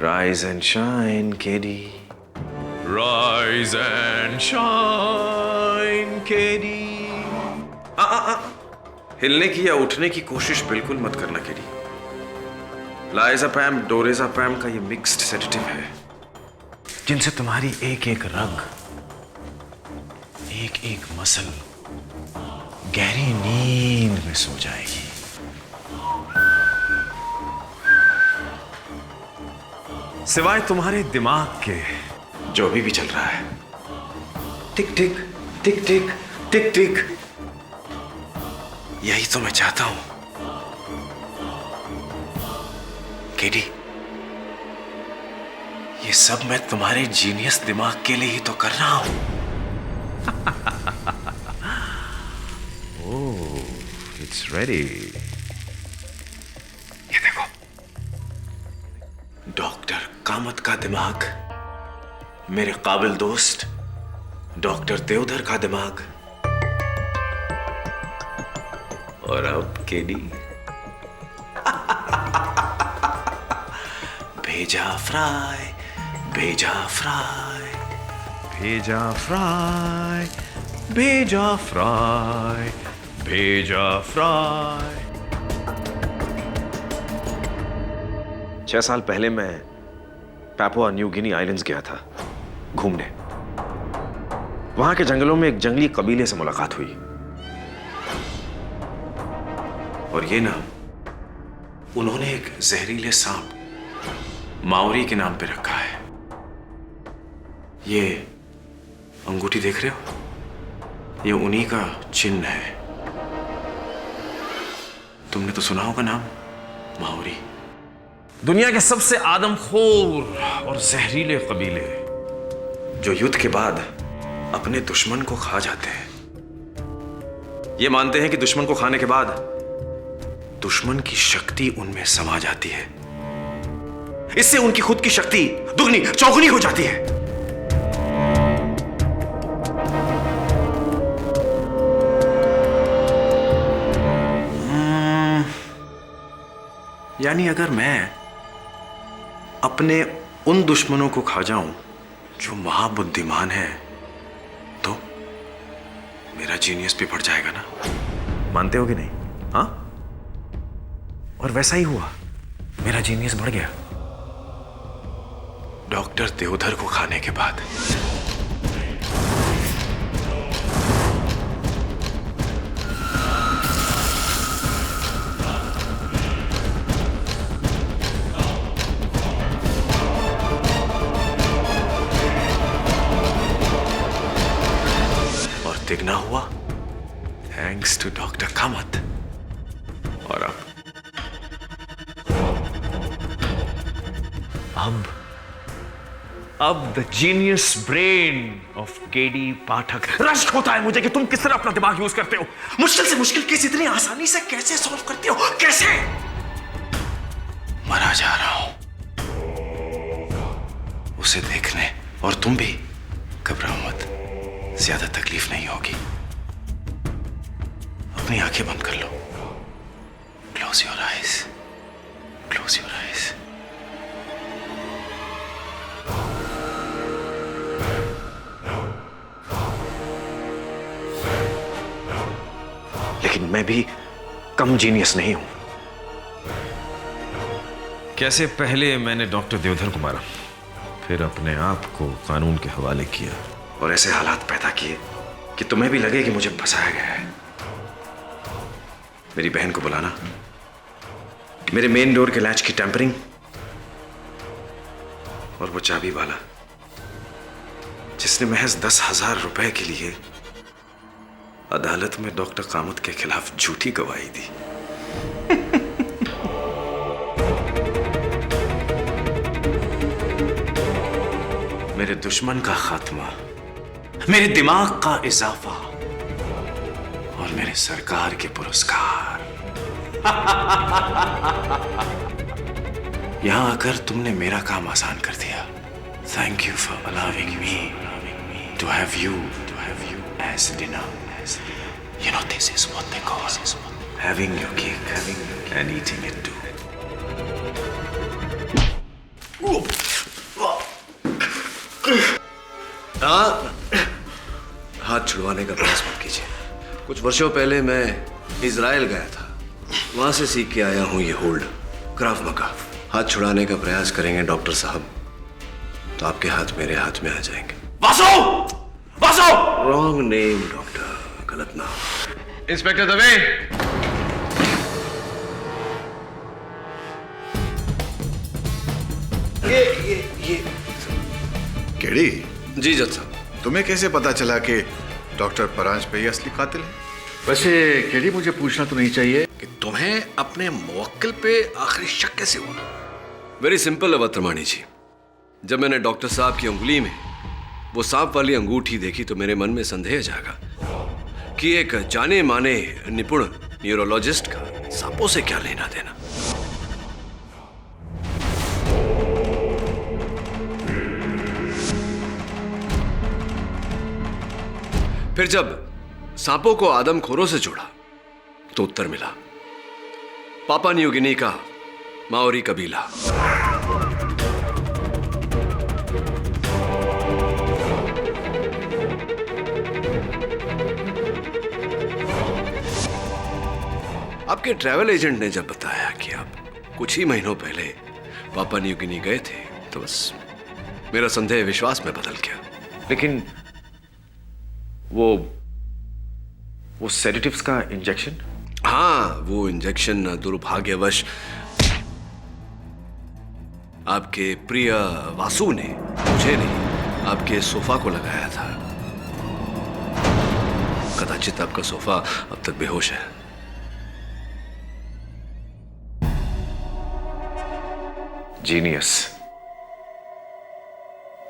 Rise and shine, Katie. Rise and shine, Katie. हिलने की या उठने की कोशिश बिल्कुल मत करना, केडी। लाइज़ापैम डोरेज़ापैम का ये मिक्स्ड सेडेटिव है, जिनसे तुम्हारी एक एक रग, एक एक मसल गहरी नींद में सो जाएगी। सिवाय तुम्हारे दिमाग के जो भी चल रहा है, टिक टिक टिक टिक टिक टिक, यही तो मैं चाहता हूं केडी। ये सब मैं तुम्हारे जीनियस दिमाग के लिए ही तो कर रहा हूं। ओह, इट्स रेडी। ये देखो, डॉक्टर कामत का दिमाग मेरे काबिल दोस्त डॉक्टर देवधर का दिमाग, और अब केडी भेजा फ्राई, भेजा फ्राई, भेजा फ्राई, भेजा फ्राई, भेजा फ्राई। 6 साल पहले मैं पापुआ न्यू गिनी आइलैंड्स गया था घूमने। वहां के जंगलों में एक जंगली कबीले से मुलाकात हुई, और ये नाम उन्होंने एक जहरीले सांप माओरी के नाम पे रखा है। ये अंगूठी देख रहे हो, ये उन्हीं का चिन्ह है। तुमने तो सुना होगा नाम माओरी। दुनिया के सबसे आदमखोर और जहरीले कबीले जो युद्ध के बाद अपने दुश्मन को खा जाते हैं। ये मानते हैं कि दुश्मन को खाने के बाद दुश्मन की शक्ति उनमें समा जाती है। इससे उनकी खुद की शक्ति दुगनी चौगुनी हो जाती है। यानी अगर मैं अपने उन दुश्मनों को खा जाऊं जो महाबुद्धिमान है, तो मेरा जीनियस भी बढ़ जाएगा ना। मानते हो कि नहीं? हाँ, और वैसा ही हुआ, मेरा जीनियस बढ़ गया डॉक्टर देवधर को खाने के बाद। और तिगना हुआ थैंक्स टू डॉक्टर कामत। और अब the genius brain of KD Pathak. रश्क होता है मुझे कि तुम किस तरह अपना दिमाग यूज करते हो। मुश्किल से मुश्किल केस इतनी आसानी से कैसे सॉल्व करते हो? कैसे? मरा जा रहा हूं उसे देखने, और तुम भी घबराओ मत, ज्यादा तकलीफ नहीं होगी। अपनी आंखें बंद कर लो। Close your eyes, close your eyes. लेकिन मैं भी कम जीनियस नहीं हूं। कैसे पहले मैंने डॉक्टर देवधर को मारा, फिर अपने आप को कानून के हवाले किया, और ऐसे हालात पैदा किए कि तुम्हें भी लगे कि मुझे फंसाया गया है। मेरी बहन को बुलाना, मेरे मेन डोर के लैच की टेम्परिंग, और वो चाबी वाला जिसने महज 10,000 रुपए के लिए अदालत में डॉक्टर कामत के खिलाफ झूठी गवाही दी। मेरे दुश्मन का खात्मा, मेरे दिमाग का इजाफा, और मेरे सरकार के पुरस्कार। यहां आकर तुमने मेरा काम आसान कर दिया। Thank you for allowing me to have you as dinner. You know, this is what they call having your cake and eating it too. हाथ छुड़वाने का प्रयास मत कीजिए। कुछ वर्षों पहले मैं इजराइल गया था, वहां से सीख के आया हूं ये होल्ड, क्राव मगा। हाथ छुड़ाने का प्रयास करेंगे डॉक्टर साहब तो आपके हाथ मेरे हाथ में आ जाएंगे। Vasu! Vasu! Wrong name doctor, गलत नाम। इंस्पेक्टर दवे, ये केडी जी जज साहब, तुम्हें कैसे पता चला कि डॉक्टर परांज पे ही असली कातिल है? वैसे केडी, मुझे पूछना तो नहीं चाहिए कि तुम्हें अपने मुवक्किल पे आखिरी शक कैसे हुआ? वेरी सिंपल है वर्तमानी जी। जब मैंने डॉक्टर साहब की उंगली में वो सांप वाली अंगूठी देखी तो मेरे मन में संदेह जागा कि एक जाने माने निपुण न्यूरोलॉजिस्ट का सांपों से क्या लेना देना। फिर जब सांपों को आदमखोरों से जोड़ा तो उत्तर मिला, पापा न्यू गिनी का माओरी कबीला। आपके ट्रैवल एजेंट ने जब बताया कि आप कुछ ही महीनों पहले पापा न्यू गिनी गए थे तो बस मेरा संदेह विश्वास में बदल गया। लेकिन वो सेडेटिव्स का इंजेक्शन? हाँ, वो इंजेक्शन दुर्भाग्यवश आपके प्रिय वासु ने, मुझे नहीं, आपके सोफा को लगाया था। कदाचित आपका सोफा अब तक बेहोश है। जीनियस।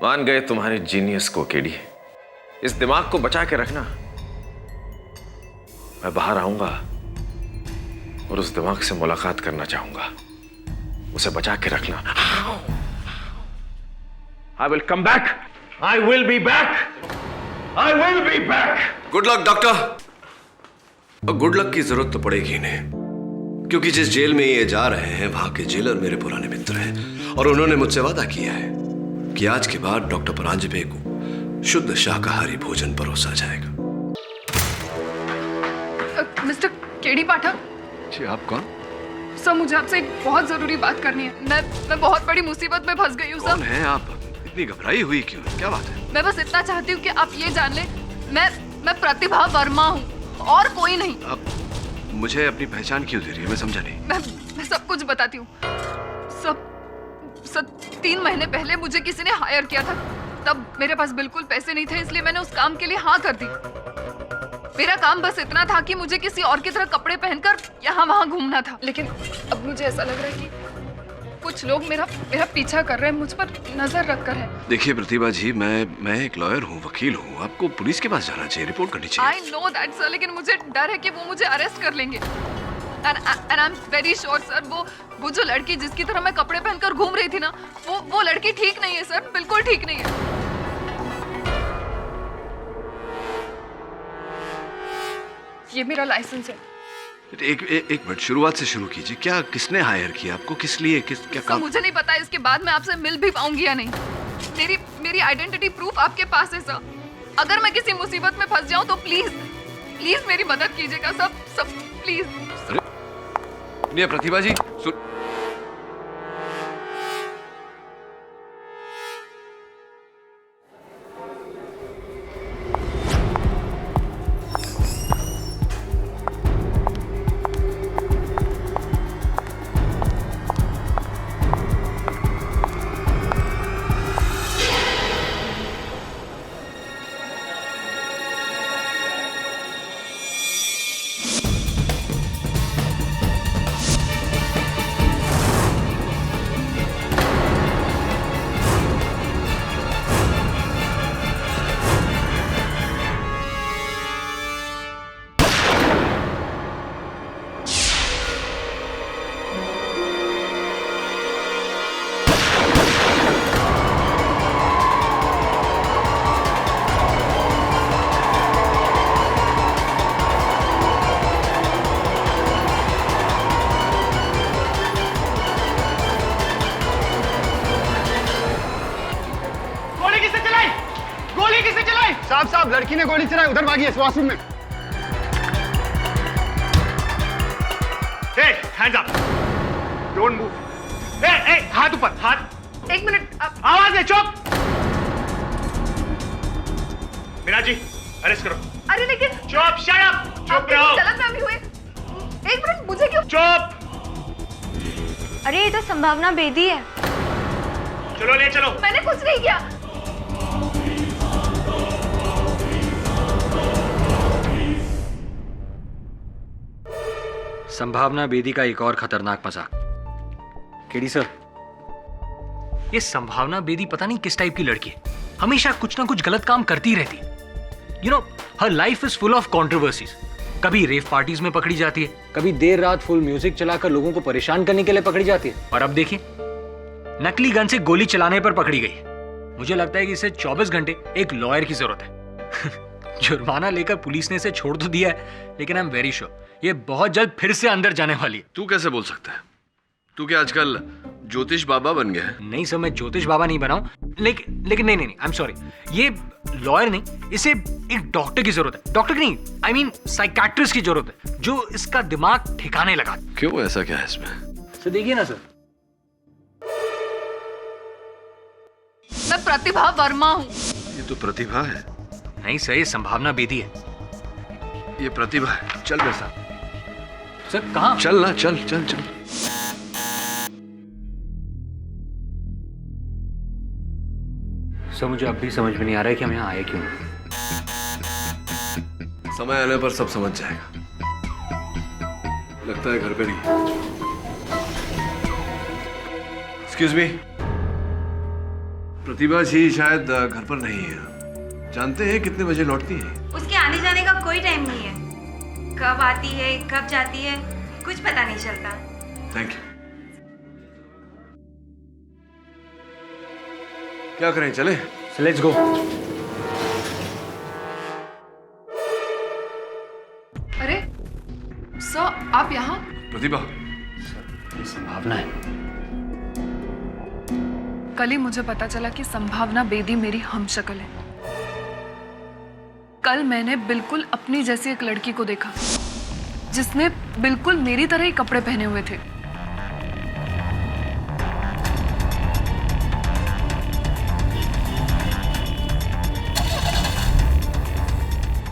मान गए तुम्हारे जीनियस को केडी। इस दिमाग को बचा के रखना। मैं बाहर आऊंगा और उस दिमाग से मुलाकात करना चाहूंगा। उसे बचा के रखना। I will come back. I will be back. I will be back. Good luck doctor. Good luck की जरूरत तो पड़ेगी इन्हें, क्योंकि जिस जेल में ये जा रहे हैं वहां के जेलर मेरे पुराने मित्र हैं और उन्होंने मुझसे वादा किया है कि आज के बाद डॉक्टर परांजपे को शुद्ध शाकाहारी भोजन परोसा जाएगा। मिस्टर केडी पाठक। जी, आप कौन? सर, मुझे आपसे एक बहुत जरूरी बात करनी है। मैं बहुत बड़ी मुसीबत में फंस गई हूँ सर। कौन है आप? इतनी घबराई हुई क्यों? क्या बात है? मैं बस इतना चाहती हूँ कि आप ये जान लें, मैं प्रतिभा वर्मा हूँ और कोई नहीं। आप मुझे अपनी पहचान क्यों दे रही है? मैं समझा नहीं। मैं सब कुछ बताती हूँ। सब 3 महीने पहले मुझे किसी ने हायर किया था। तब मेरे पास बिल्कुल पैसे नहीं थे, इसलिए मैंने उस काम के लिए हाँ कर दी। मेरा काम बस इतना था कि मुझे किसी और की तरह कपड़े पहनकर यहाँ वहाँ घूमना था। लेकिन अब मुझे ऐसा लग रहा है कि कुछ लोग मेरा पीछा कर रहे हैं, मुझ पर नजर रखकर है। देखिए प्रतिभा जी, मैं एक लॉयर हूँ, वकील हूँ। आपको पुलिस के पास जाना चाहिए, रिपोर्ट करनी चाहिए। I know that सर, लेकिन मुझे डर है कि वो मुझे अरेस्ट कर लेंगे। And I'm very sure sir, वो जो लड़की जिसकी तरह मैं कपड़े पहनकर घूम रही थी ना, वो लड़की ठीक नहीं है सर, बिल्कुल ठीक नहीं है। ये मेरा लाइसेंस है। एक मिनट, शुरुआत से शुरू कीजिए। क्या, किसने हायर किया आपको? किस लिए? क्या काम? मुझे नहीं पता इसके बाद मैं आपसे मिल भी पाऊंगी या नहीं। मेरी आइडेंटिटी प्रूफ आपके पास है सर। अगर मैं किसी मुसीबत में फंस जाऊं तो प्लीज मेरी मदद कीजिएगा सब प्लीज। ये प्रतिभा जी साहब, लड़की ने गोली चलाई, उधर भागी है वॉशरूम में। Hands up! Don't move. हाथ ऊपर, हाथ। एक मिनट, आवाज नहीं, चुप। मीना जी, अरेस्ट करो। अरे लेकिन चुप, शट अप, चुप रहो। गलतफहमी हुई। एक मिनट, मुझे क्यों? चुप। अरे ये तो संभावना बेदी है। चलो ले चलो। मैंने कुछ नहीं किया। संभावना बेदी का एक और खतरनाक मजाक। केडी सर, ये संभावना बेदी पता नहीं किस टाइप की लड़की है। हमेशा कुछ ना कुछ गलत काम करती रहती है। You know, her life is full of controversies. कभी रेव पार्टीज में पकड़ी जाती है, कभी देर रात फुल म्यूजिक चलाकर लोगों को परेशान करने के लिए पकड़ी जाती है, और अब देखिए नकली गन से गोली चलाने पर पकड़ी गई। मुझे लगता है कि इसे 24 घंटे एक लॉयर की जरूरत है। जुर्माना लेकर पुलिस ने इसे छोड़ तो दिया है, लेकिन आई एम वेरी श्योर ये बहुत जल्द फिर से अंदर जाने वाली है। तू कैसे बोल सकता है? तू क्या आजकल ज्योतिष बाबा बन गया है? नहीं सर, मैं ज्योतिष बाबा नहीं बनाऊं, लेकिन नहीं, आई एम सॉरी, ये लॉयर नहीं, इसे एक डॉक्टर की जरूरत है। डॉक्टर की नहीं, आई मीन साइकियाट्रिस्ट की जरूरत है, जो इसका दिमाग ठिकाने लगा। क्यों, ऐसा क्या है इसमें? सर देखिए ना सर। मैं प्रतिभा वर्मा हूँ। ये तो प्रतिभा है। नहीं सर, ये संभावना बेदी है। ये प्रतिभा है। चल मेरे साथ। सर कहाँ? चल ना, चल चल चल। सर मुझे अब भी समझ में नहीं आ रहा है कि हम यहाँ आए क्यों। समय आने पर सब समझ जाएगा। लगता है घर पे नहीं। एक्सक्यूज मी, प्रतिभा जी शायद घर पर नहीं है। जानते हैं कितने बजे लौटती है? उसके आने जाने का कोई टाइम नहीं है। कब आती है कब जाती है कुछ पता नहीं चलता। Thank you. क्या करें, चले? Let's go. अरे सर, आप यहाँ? प्रतिभा, ये संभावना है। कल ही मुझे पता चला कि संभावना बेदी मेरी हमशक्ल है। कल मैंने बिल्कुल अपनी जैसी एक लड़की को देखा जिसने बिल्कुल मेरी तरह ही कपड़े पहने हुए थे।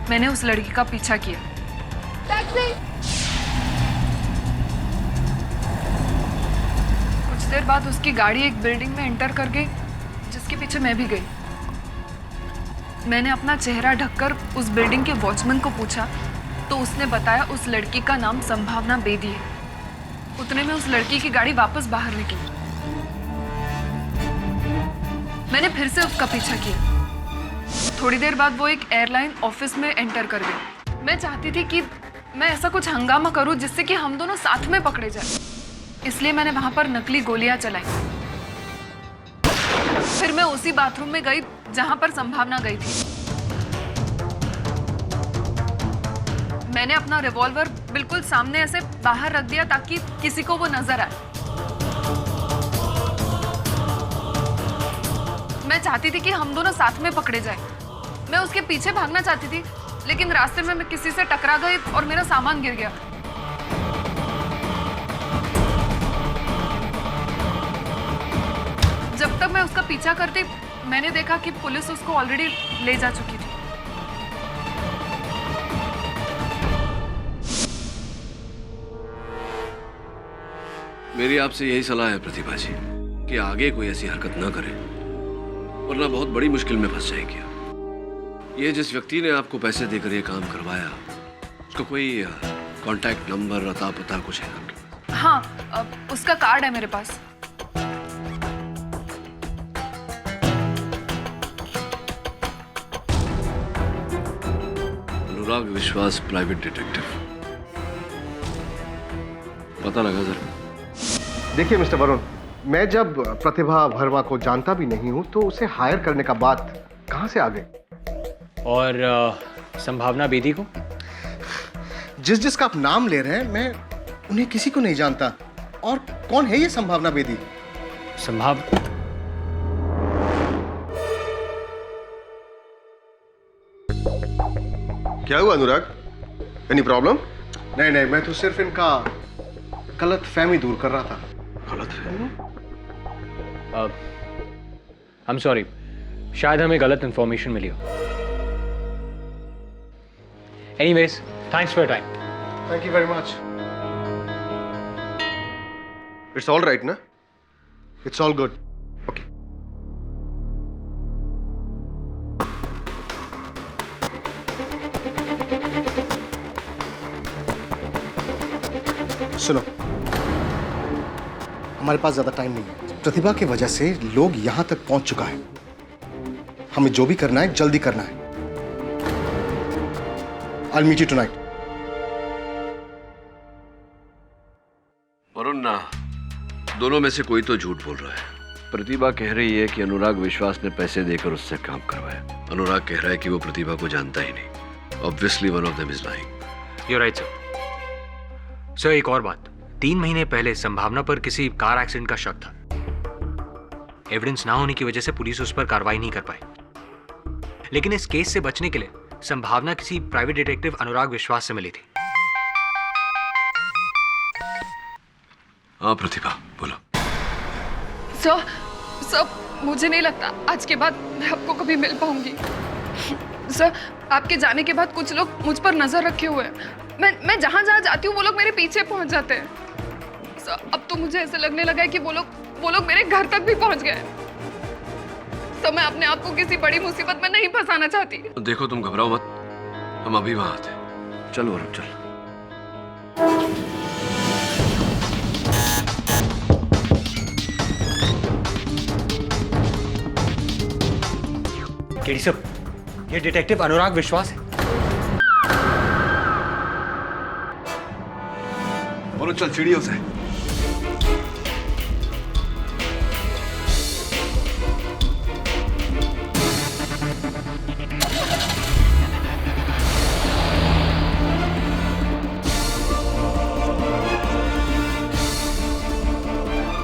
मैंने उस लड़की का पीछा किया। कुछ देर बाद उसकी गाड़ी एक बिल्डिंग में एंटर कर गई, जिसके पीछे मैं भी गई। मैंने अपना चेहरा ढककर उस बिल्डिंग के वॉचमैन को पूछा तो उसने बताया उस लड़की का नाम संभावना बेदी है। उतने में उस लड़की की गाड़ी वापस बाहर निकली। मैंने फिर से उसका पीछा किया। थोड़ी देर बाद वो एक एयरलाइन ऑफिस में एंटर कर गई। मैं चाहती थी कि मैं ऐसा कुछ हंगामा करूं जिससे कि हम दोनों साथ में पकड़े जाएं। इसलिए मैंने वहां पर नकली गोलियां चलाई। फिर मैं उसी बाथरूम में गई जहां पर संभावना गई थी। मैंने अपना रिवॉल्वर बिल्कुल सामने ऐसे बाहर रख दिया ताकि किसी को वो नजर आए। मैं चाहती थी कि हम दोनों साथ में पकड़े जाएं। मैं उसके पीछे भागना चाहती थी, लेकिन रास्ते में मैं किसी से टकरा गई और मेरा सामान गिर गया। जब तक मैं उसका पीछा करती, मैंने देखा कि पुलिस उसको ऑलरेडी ले जा चुकी थी। मेरी आपसे यही सलाह है प्रतिभा जी कि आगे कोई ऐसी हरकत ना करें, वरना बहुत बड़ी मुश्किल में फंस जाएंगे। ये जिस व्यक्ति ने आपको पैसे देकर ये काम करवाया, उसका कोई कांटेक्ट नंबर, अता पता कुछ है आपके पास? हाँ, उसका कार्ड है मेरे पास। अनुराग विश्वास, प्राइवेट डिटेक्टिव। पता लगा जरा। देखिए मिस्टर वरुण, मैं जब प्रतिभा वर्मा को जानता भी नहीं हूं तो उसे हायर करने का बात कहां से आ गई? और संभावना बेदी को? जिसका आप नाम ले रहे हैं, मैं उन्हें किसी को नहीं जानता। और कौन है ये संभावना बेदी? क्या हुआ अनुराग? Any problem? नहीं, मैं तो सिर्फ इनका गलत फहमी दूर कर रहा था। गलत फहमी? आई एम सॉरी, शायद हमें गलत इंफॉर्मेशन मिली हो। Anyways, thanks for your time. Thank you very much. It's all right ना? It's all good. ओके। सुनो, हमारे पास ज्यादा टाइम नहीं है। प्रतिभा की वजह से लोग यहां तक पहुंच चुका है। हमें जो भी करना है जल्दी करना है। I'll meet you tonight. Varun ना, दोनों में से कोई तो झूठ बोल रहा है। प्रतिभा कह रही है कि अनुराग विश्वास ने पैसे देकर उससे काम करवाया। अनुराग कह रहा है कि वो प्रतिभा को जानता ही नहीं। Obviously one of them is lying. You're right, sir. Sir एक और बात, 3 महीने पहले संभावना पर किसी कार एक्सीडेंट का शक था। एविडेंस ना होने की वजह से पुलिस उस पर कार्रवाई नहीं कर पाई। लेकिन इस केस से बचने के लिए संभावना किसी प्राइवेट डिटेक्टिव अनुराग विश्वास से मिली थी। हाँ प्रतिभा, बोलो। सर मुझे नहीं लगता आज के बाद मैं आपको कभी मिल पाऊंगी। सर आपके जाने के बाद कुछ लोग मुझ पर नजर रखे हुए हैं। मैं जहाँ जहाँ जाती हूँ वो लोग मेरे पीछे पहुँच जाते हैं। सर अब तो मुझे ऐसे लगने लगा है कि वो लोग मेरे घर तक भी पहुँच गए। सर मैं अपने आप को किसी बड़ी मुसीबत में नहीं फंसाना चाहती। देखो तुम घबराओ मत, हम अभी वहां आते हैं। चल वरुण चल। केडी साहब, ये डिटेक्टिव अनुराग विश्वास है। वरुण चल सीढ़ियों से।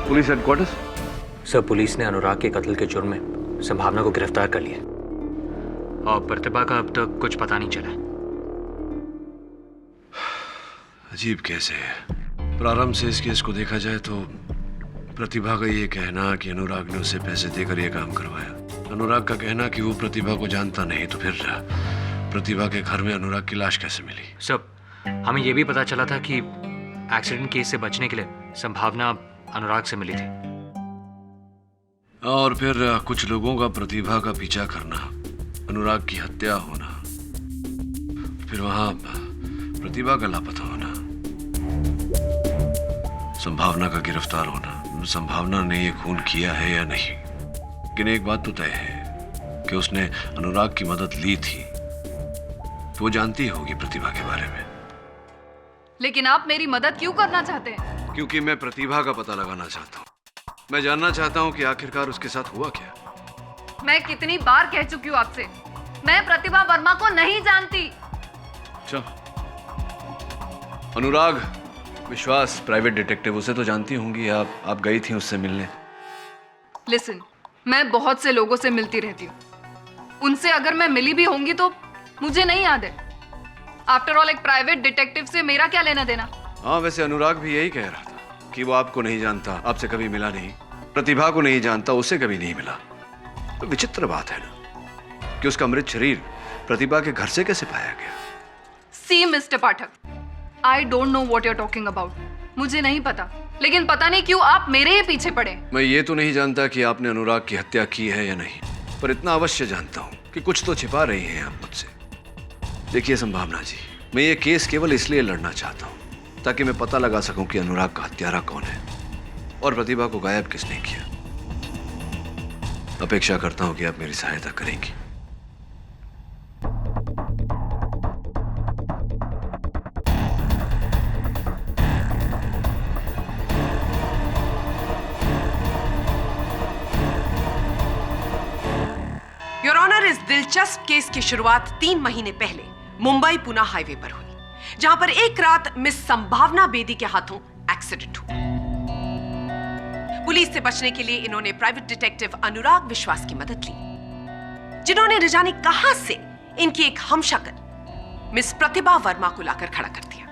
Police headquarters? सर पुलिस ने अनुराग के कत्ल के जुर्म में संभावना को गिरफ्तार कर लिया और प्रतिभा का अब तक कुछ पता नहीं चला। अजीब केस है। प्रारंभ से इस केस को देखा जाए तो प्रतिभा का ये कहना कि अनुराग ने उसे पैसे देकर यह काम करवाया, अनुराग का कहना कि वो प्रतिभा को जानता नहीं, तो फिर प्रतिभा के घर में अनुराग की लाश कैसे मिली? सब हमें यह भी पता चला था कि एक्सीडेंट केस से बचने के लिए संभावना अनुराग से मिली थी। और फिर कुछ लोगों का प्रतिभा का पीछा करना, अनुराग की हत्या होना, फिर वहां प्रतिभा का लापता होना, संभावना का गिरफ्तार होना। संभावना ने ये खून किया है या नहीं, लेकिन एक बात तो तय है कि उसने अनुराग की मदद ली थी, तो वो जानती होगी प्रतिभा के बारे में। लेकिन आप मेरी मदद क्यों करना चाहते हैं? क्योंकि मैं प्रतिभा का पता लगाना चाहता हूँ। मैं जानना चाहता हूँ कि आखिरकार उसके साथ हुआ क्या। मैं कितनी बार कह चुकी हूँ आपसे, मैं प्रतिभा वर्मा को नहीं जानती। अच्छा, अनुराग विश्वास प्राइवेट डिटेक्टिव, उसे तो जानती होंगी आप गई थी उससे मिलने। लिसन, मैं बहुत से लोगों से मिलती रहती हूँ, उनसे अगर मैं मिली भी होंगी तो मुझे नहीं याद है। आफ्टर ऑल एक प्राइवेट डिटेक्टिव से मेरा क्या लेना देना। हाँ, वैसे अनुराग भी यही कह रहा था कि वो आपको नहीं जानता, आपसे कभी मिला नहीं, प्रतिभा को नहीं जानता, उसे कभी नहीं मिला। तो विचित्र बात है ना कि उसका मृत शरीर प्रतिभा के घर से कैसे पाया गया। See mister Pathak, I don't know what you are talking about. मुझे नहीं पता, लेकिन पता नहीं क्यों आप मेरे ही पीछे पड़े। मैं ये तो नहीं जानता कि आपने अनुराग की हत्या की है या नहीं, पर इतना अवश्य जानता हूँ कि कुछ तो छिपा रही हैं आप मुझसे। देखिए संभावना जी, मैं ये केस केवल इसलिए लड़ना चाहता हूँ ताकि मैं पता लगा सकूं कि अनुराग का हत्यारा कौन है और प्रतिभा को गायब किसने किया। अपेक्षा करता हूं कि आप मेरी सहायता करेंगी। योर ऑनर, इस दिलचस्प केस की शुरुआत 3 महीने पहले मुंबई पुणे हाईवे पर हुई, जहां पर एक रात मिस संभावना बेदी के हाथों एक्सीडेंट हुआ। पुलिस से बचने के लिए इन्होंने प्राइवेट डिटेक्टिव अनुराग विश्वास की मदद ली, जिन्होंने न जाने कहां से इनकी एक हमशक्ल मिस प्रतिभा वर्मा को लाकर खड़ा कर दिया।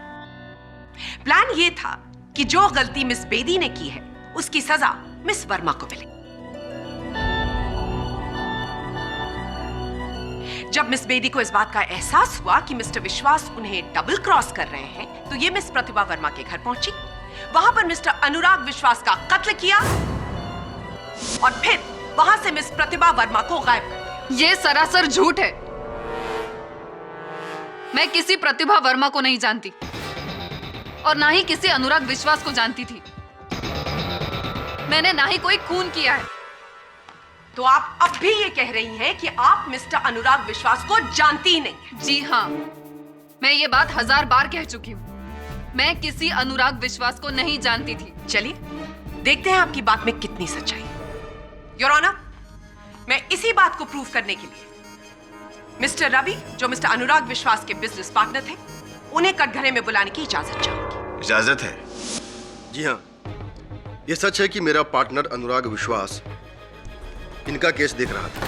प्लान यह था कि जो गलती मिस बेदी ने की है उसकी सजा मिस वर्मा को मिले। जब मिस बेदी को इस बात का एहसास हुआ कि मिस्टर विश्वास उन्हें डबल क्रॉस कर रहे हैं, तो ये मिस प्रतिभा वर्मा के घर पहुंची, वहां पर मिस्टर अनुराग विश्वास का कत्ल किया और फिर वहां से मिस प्रतिभा वर्मा को गायब कर दिया। ये सरासर झूठ है। मैं किसी प्रतिभा वर्मा को नहीं जानती और ना ही किसी अनुराग विश्वास को जानती थी। मैंने ना ही कोई खून किया है। तो आप अब भी ये कह रही हैं कि आप मिस्टर अनुराग विश्वास को जानती ही नहीं? जी हाँ, मैं ये बात 1000 बार कह चुकी हूँ। मैं किसी अनुराग विश्वास को नहीं जानती थी। चलिए देखते हैं आपकी बात में कितनी सच्चाई। योर ऑनर, मैं इसी बात को प्रूव करने के लिए मिस्टर रवि, जो मिस्टर अनुराग विश्वास के बिजनेस पार्टनर थे, उन्हें कटघरे में बुलाने की इजाजत चाहूंगी। इजाजत है? जी हाँ, ये सच है कि मेरा पार्टनर अनुराग विश्वास इनका केस देख रहा था,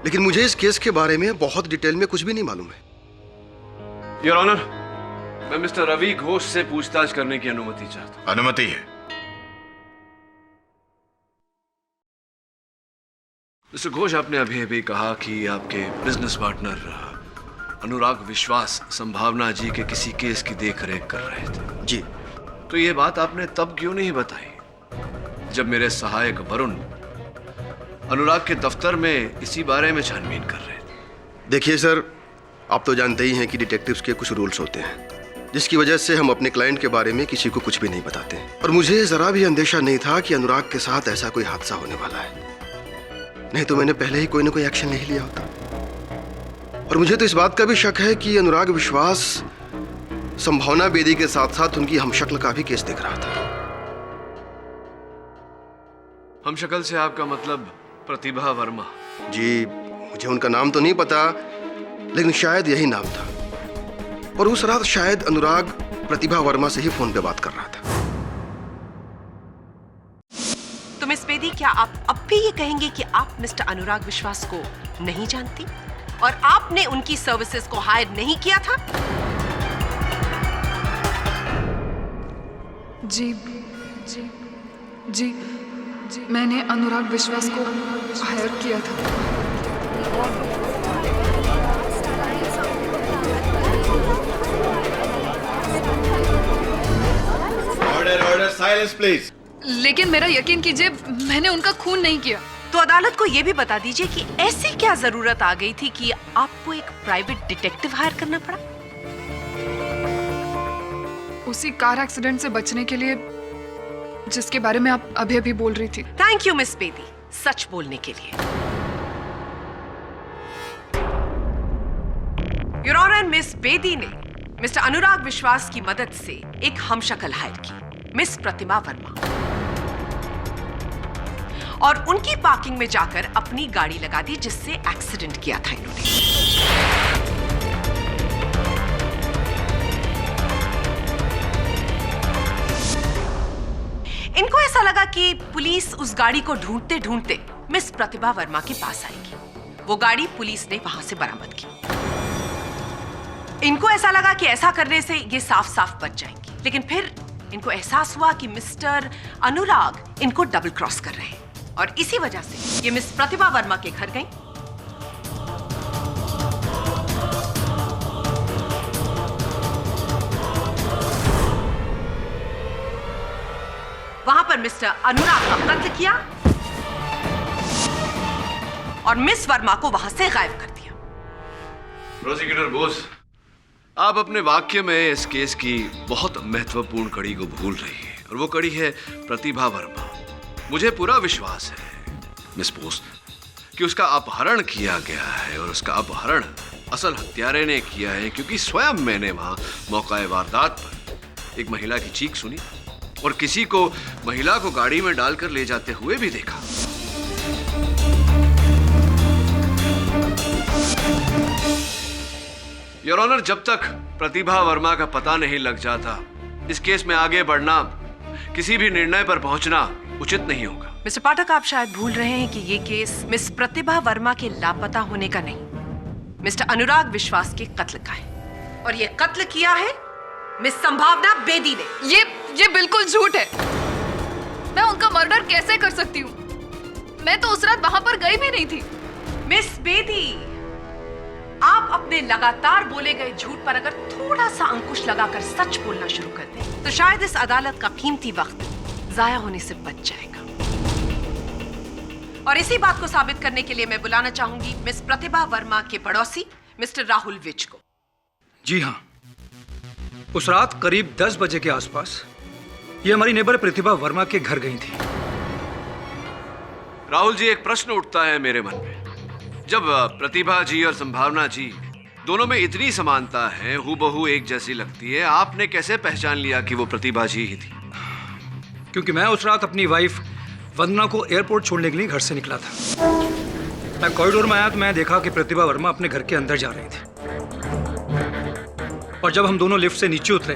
लेकिन मुझे इस केस के बारे में बहुत डिटेल में कुछ भी नहीं मालूम है। योर ऑनर, मैं मिस्टर रवि घोष से पूछताछ करने की अनुमति चाहता हूं। अनुमति है। मिस्टर घोष, आपने अभी अभी कहा कि आपके बिजनेस पार्टनर अनुराग विश्वास संभावना जी के किसी केस की देखरेख कर रहे थे। जी। तो ये बात आपने तब क्यों नहीं बताई जब मेरे सहायक वरुण अनुराग के दफ्तर में इसी बारे में छानबीन कर रहे थे? देखिए सर, आप तो जानते ही हैं कि डिटेक्टिव्स के कुछ रूल्स होते हैं, जिसकी वजह से हम अपने क्लाइंट के बारे में किसी को कुछ भी नहीं बताते। और मुझे जरा भी अंदेशा नहीं था कि अनुराग के साथ ऐसा कोई हादसा होने वाला है, नहीं तो मैंने पहले ही कोई ना कोई एक्शन नहीं लिया होता। और मुझे तो इस बात का भी शक है कि अनुराग विश्वास संभावना बेदी के साथ साथ उनकी हमशक्ल का भी केस देख रहा था। हमशक्ल से आपका मतलब प्रतिभा वर्मा? जी, मुझे उनका नाम तो नहीं पता, लेकिन शायद यही नाम था। और उस रात शायद अनुराग प्रतिभा वर्मा से ही फोन पे बात कर रहा था। तो मिस बेदी, क्या आप अब भी ये कहेंगे कि आप मिस्टर अनुराग विश्वास को नहीं जानती और आपने उनकी सर्विसेज को हायर नहीं किया था? जी जी जी जी, मैंने अनुराग विश्वास को हायर किया था। Order order, silence please. लेकिन मेरा यकीन कीजिए, मैंने उनका खून नहीं किया। तो अदालत को यह भी बता दीजिए कि ऐसी क्या जरूरत आ गई थी कि आपको एक प्राइवेट डिटेक्टिव हायर करना पड़ा? उसी कार एक्सीडेंट से बचने के लिए जिसके बारे में आप अभी अभी बोल रही थी। थैंक यू मिस बेदी, सच बोलने के लिए। योर ऑनर, मिस बेदी ने मिस्टर अनुराग विश्वास की मदद से एक हमशक्ल हायर की, मिस प्रतिभा वर्मा, और उनकी पार्किंग में जाकर अपनी गाड़ी लगा दी, जिससे एक्सीडेंट किया था इन्होंने। इनको ऐसा लगा कि पुलिस उस गाड़ी को ढूंढते ढूंढते मिस प्रतिभा वर्मा के पास आएगी। वो गाड़ी पुलिस ने वहां से बरामद की। इनको ऐसा लगा कि ऐसा करने से ये साफ साफ बच जाएंगी, लेकिन फिर इनको एहसास हुआ कि मिस्टर अनुराग इनको डबल क्रॉस कर रहे हैं, और इसी वजह से ये मिस प्रतिभा वर्मा के घर गई। वहां पर मिस्टर अनुराग का कत्ल किया और मिस वर्मा को वहां से गायब कर दिया। प्रोसिक्यूटर बोस, आप अपने वाक्य में इस केस की बहुत महत्वपूर्ण कड़ी को भूल रही हैं, और वो कड़ी है प्रतिभा वर्मा। मुझे पूरा विश्वास है मिस बोस कि उसका अपहरण किया गया है, और उसका अपहरण असल हत्यारे ने किया है, क्योंकि स्वयं मैंने वहां मौका वारदात पर एक महिला की चीख सुनी और किसी को महिला को गाड़ी में डालकर ले जाते हुए भी देखा। योर ऑनर, जब तक प्रतिभा वर्मा का पता नहीं लग जाता, इस केस में आगे बढ़ना, किसी भी निर्णय पर पहुंचना उचित नहीं होगा। मिस्टर पाठक, आप शायद भूल रहे हैं कि ये केस मिस प्रतिभा वर्मा के लापता होने का नहीं, मिस्टर अनुराग विश्वास के कत्ल का है, और ये कत्ल किया है मिस संभावना बेदी ने। ये बिल्कुल झूठ है। मैं उनका मर्डर कैसे कर सकती हूँ? मैं तो उस रात वहां पर गई भी नहीं थी। मिस बेदी, आप अपने लगातार बोले गए झूठ पर अगर थोड़ा सा अंकुश लगाकर सच बोलना शुरू कर दें, तो शायद इस अदालत का कीमती वक्त जाया होने से बच जाएगा। और इसी बात को साबित करने के लिए मैं बुलाना चाहूंगी मिस प्रतिभा वर्मा के पड़ोसी मिस्टर राहुल विज को। जी हाँ, उस रात करीब 10 बजे के आसपास ये हमारी नेबर प्रतिभा वर्मा के घर गई थी। राहुल जी, एक प्रश्न उठता है मेरे मन में। जब प्रतिभा जी और संभावना जी दोनों में इतनी समानता है, हूबहू एक जैसी लगती है, आपने कैसे पहचान लिया कि वो प्रतिभा जी ही थी? क्योंकि मैं उस रात अपनी वाइफ वंदना को एयरपोर्ट छोड़ने के लिए घर से निकला था। मैं कॉरिडोर में आया तो मैं देखा कि प्रतिभा वर्मा अपने घर के अंदर जा रही थी। और जब हम दोनों लिफ्ट से नीचे उतरे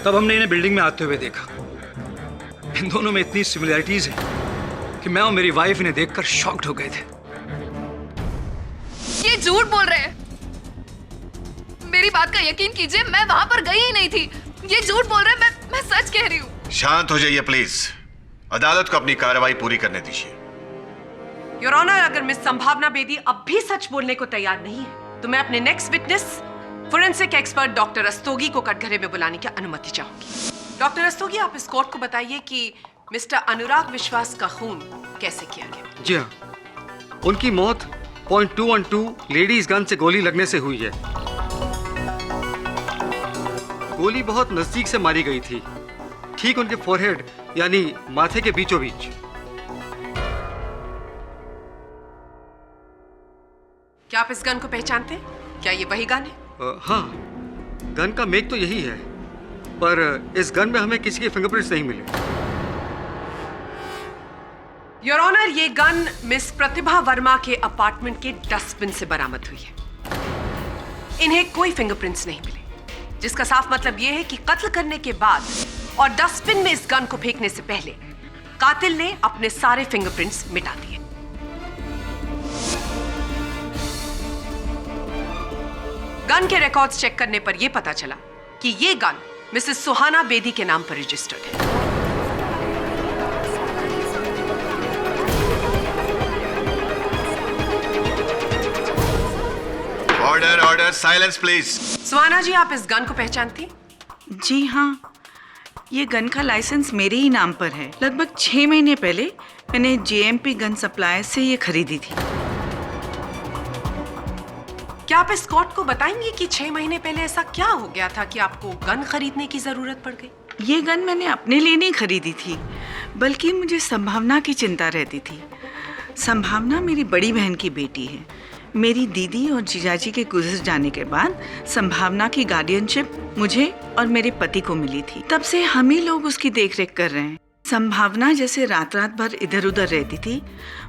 तब हमने इन्हें बिल्डिंग में आते हुए देखा। इन दोनों में इतनी सिमिलैरिटीज है कि मैं और मेरी वाइफ इन्हें देखकर शॉक्ड हो गए थे। ये झूठ बोल रहे हैं। मेरी बात का यकीन कीजिए, मैं वहां पर गई ही नहीं थी। ये झूठ बोल रहे हैं, मैं सच कह रही हूँ। शांत हो जाइए प्लीज। अदालत को अपनी कार्रवाई पूरी करने दीजिए। योर ऑनर, अगर मिस संभावना बेदी अब भी सच बोलने को तैयार नहीं है तो मैं अपने next witness forensic expert doctor Rastogi को कटघरे में बुलाने की अनुमति चाहूंगी। डॉक्टर रस्तोगी, आप इस कोर्ट को बताइए कि मिस्टर अनुराग विश्वास का खून कैसे किया गया। जी हाँ, उनकी मौत .212 लेडीज गन से गोली लगने से हुई है। गोली बहुत नजदीक से मारी गई थी, ठीक उनके फोरहेड यानी माथे के बीचों बीच। क्या आप इस गन को पहचानते हैं? क्या ये वही गन है? हाँ, गन का मेक तो यही है, पर इस गन में हमें किसी के फिंगरप्रिंट्स नहीं मिले। योर ऑनर, ये गन मिस प्रतिभा वर्मा के अपार्टमेंट के डस्टबिन से बरामद हुई है। इन्हें कोई फिंगरप्रिंट्स नहीं मिले, जिसका साफ मतलब यह है कि कत्ल करने के बाद और डस्टबिन में इस गन को फेंकने से पहले कातिल ने अपने सारे फिंगरप्रिंट्स मिटा दिए। गन के रिकॉर्ड्स चेक करने पर यह पता चला कि यह गन मिसेस सुहाना बेदी के नाम पर रजिस्टर्ड है। Order order, silence please. Suhana ji, आप इस गन को पहचानती? जी हाँ, ये गन का लाइसेंस मेरे ही नाम पर है। लगभग 6 महीने पहले मैंने JMP गन सप्लाई से ये खरीदी थी। क्या आप इस कोर्ट को बताएंगे कि 6 महीने पहले ऐसा क्या हो गया था कि आपको गन खरीदने की जरूरत पड़ गई? ये गन मैंने अपने लिए नहीं खरीदी थी, बल्कि मुझे संभावना की चिंता रहती थी। संभावना मेरी बड़ी बहन की बेटी है। मेरी दीदी और जीजाजी के गुजर जाने के बाद संभावना की गार्डियनशिप मुझे और मेरे पति को मिली थी। तब से हम ही लोग उसकी देखरेख कर रहे हैं। संभावना जैसे रात रात भर इधर उधर रहती थी,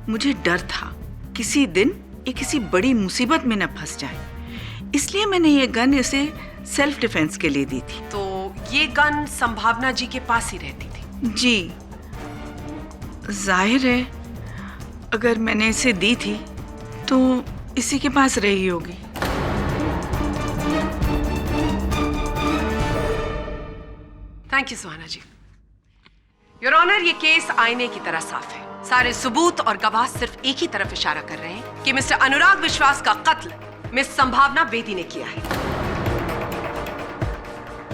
मुझे डर था किसी दिन ये किसी बड़ी मुसीबत में न फंस जाए। इसलिए मैंने ये गन इसे सेल्फ डिफेंस के लिए दी थी। तो ये गन संभावना जी के पास ही रहती थी? जी, जाहिर है अगर मैंने इसे दी थी तो इसी के पास रही होगी। Thank you Suhana ji. Your honour, ये केस आईने की तरह साफ है। सारे सबूत और गवाह सिर्फ एक ही तरफ इशारा कर रहे हैं कि मिस्टर अनुराग विश्वास का कत्ल मिस संभावना बेदी ने किया है।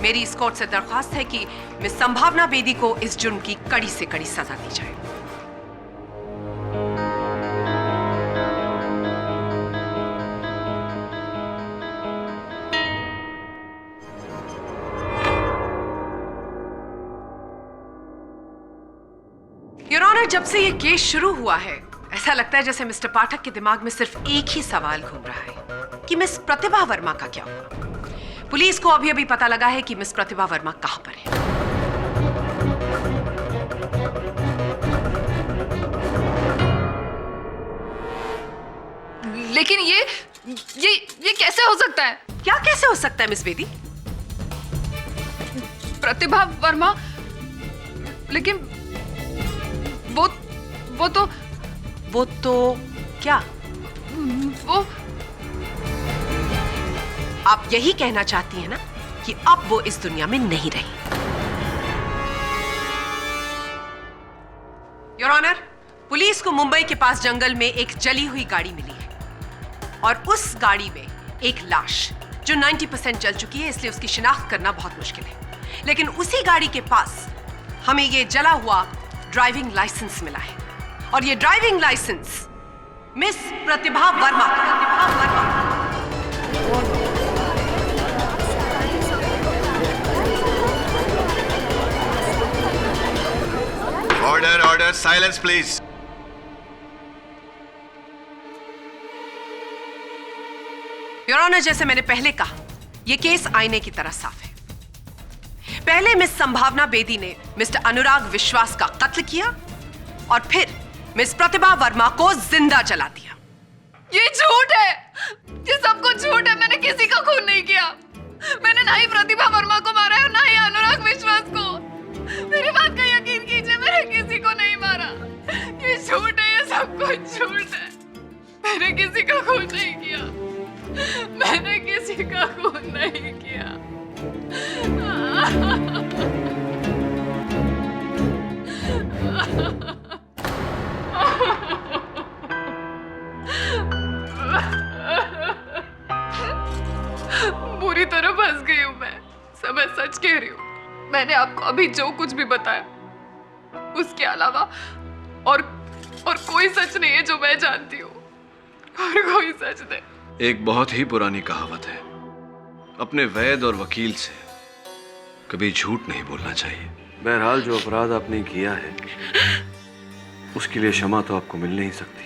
मेरी इस कोर्ट से दरख्वास्त है कि मिस संभावना बेदी को इस जुर्म की कड़ी से कड़ी सजा दी जाए। योर ऑनर, जब से ये केस शुरू हुआ है ऐसा लगता है जैसे मिस्टर पाठक के दिमाग में सिर्फ एक ही सवाल घूम रहा है कि मिस प्रतिभा वर्मा का क्या हुआ। पुलिस को अभी अभी पता लगा है कि मिस प्रतिभा वर्मा कहां पर है। लेकिन ये कैसे हो सकता है? क्या कैसे हो सकता है मिस बेदी? प्रतिभा वर्मा, लेकिन वो तो क्या? वो आप यही कहना चाहती हैं ना कि अब वो इस दुनिया में नहीं रही। योर ऑनर, पुलिस को मुंबई के पास जंगल में एक जली हुई गाड़ी मिली है और उस गाड़ी में एक लाश जो 90% जल चुकी है, इसलिए उसकी शिनाख्त करना बहुत मुश्किल है। लेकिन उसी गाड़ी के पास हमें ये जला हुआ ड्राइविंग लाइसेंस मिला है और ये driving licence miss Pratibha Verma order order, silence please. Your honour, जैसे मैंने पहले कहा, यह केस आईने की तरह साफ है। पहले मिस संभावना बेदी ने मिस्टर अनुराग विश्वास का कत्ल किया और फिर मिस प्रतिभा वर्मा को जिंदा जला दिया। ये झूठ है, ये सब कुछ झूठ है। मैंने किसी का खून नहीं किया। मैंने ना ही प्रतिभा वर्मा को मारा है, ना ही अनुराग विश्वास को। मेरी बात का यकीन कीजिए, मैंने किसी को नहीं मारा। ये झूठ है, ये सब कुछ झूठ है। मैंने किसी का खून नहीं किया। मैंने किसी का खून नहीं किया। बुरी तरह फंस गई हूँ मैं। सब मैं सच कह रही हूँ। मैंने आपको अभी जो कुछ भी बताया उसके अलावा और कोई सच नहीं है जो मैं जानती हूँ। और कोई सच नहीं। एक बहुत ही पुरानी कहावत है, अपने वैद और वकील से कभी झूठ नहीं बोलना चाहिए। बहरहाल जो अपराध आपने किया है उसके लिए क्षमा तो आपको मिल नहीं सकती,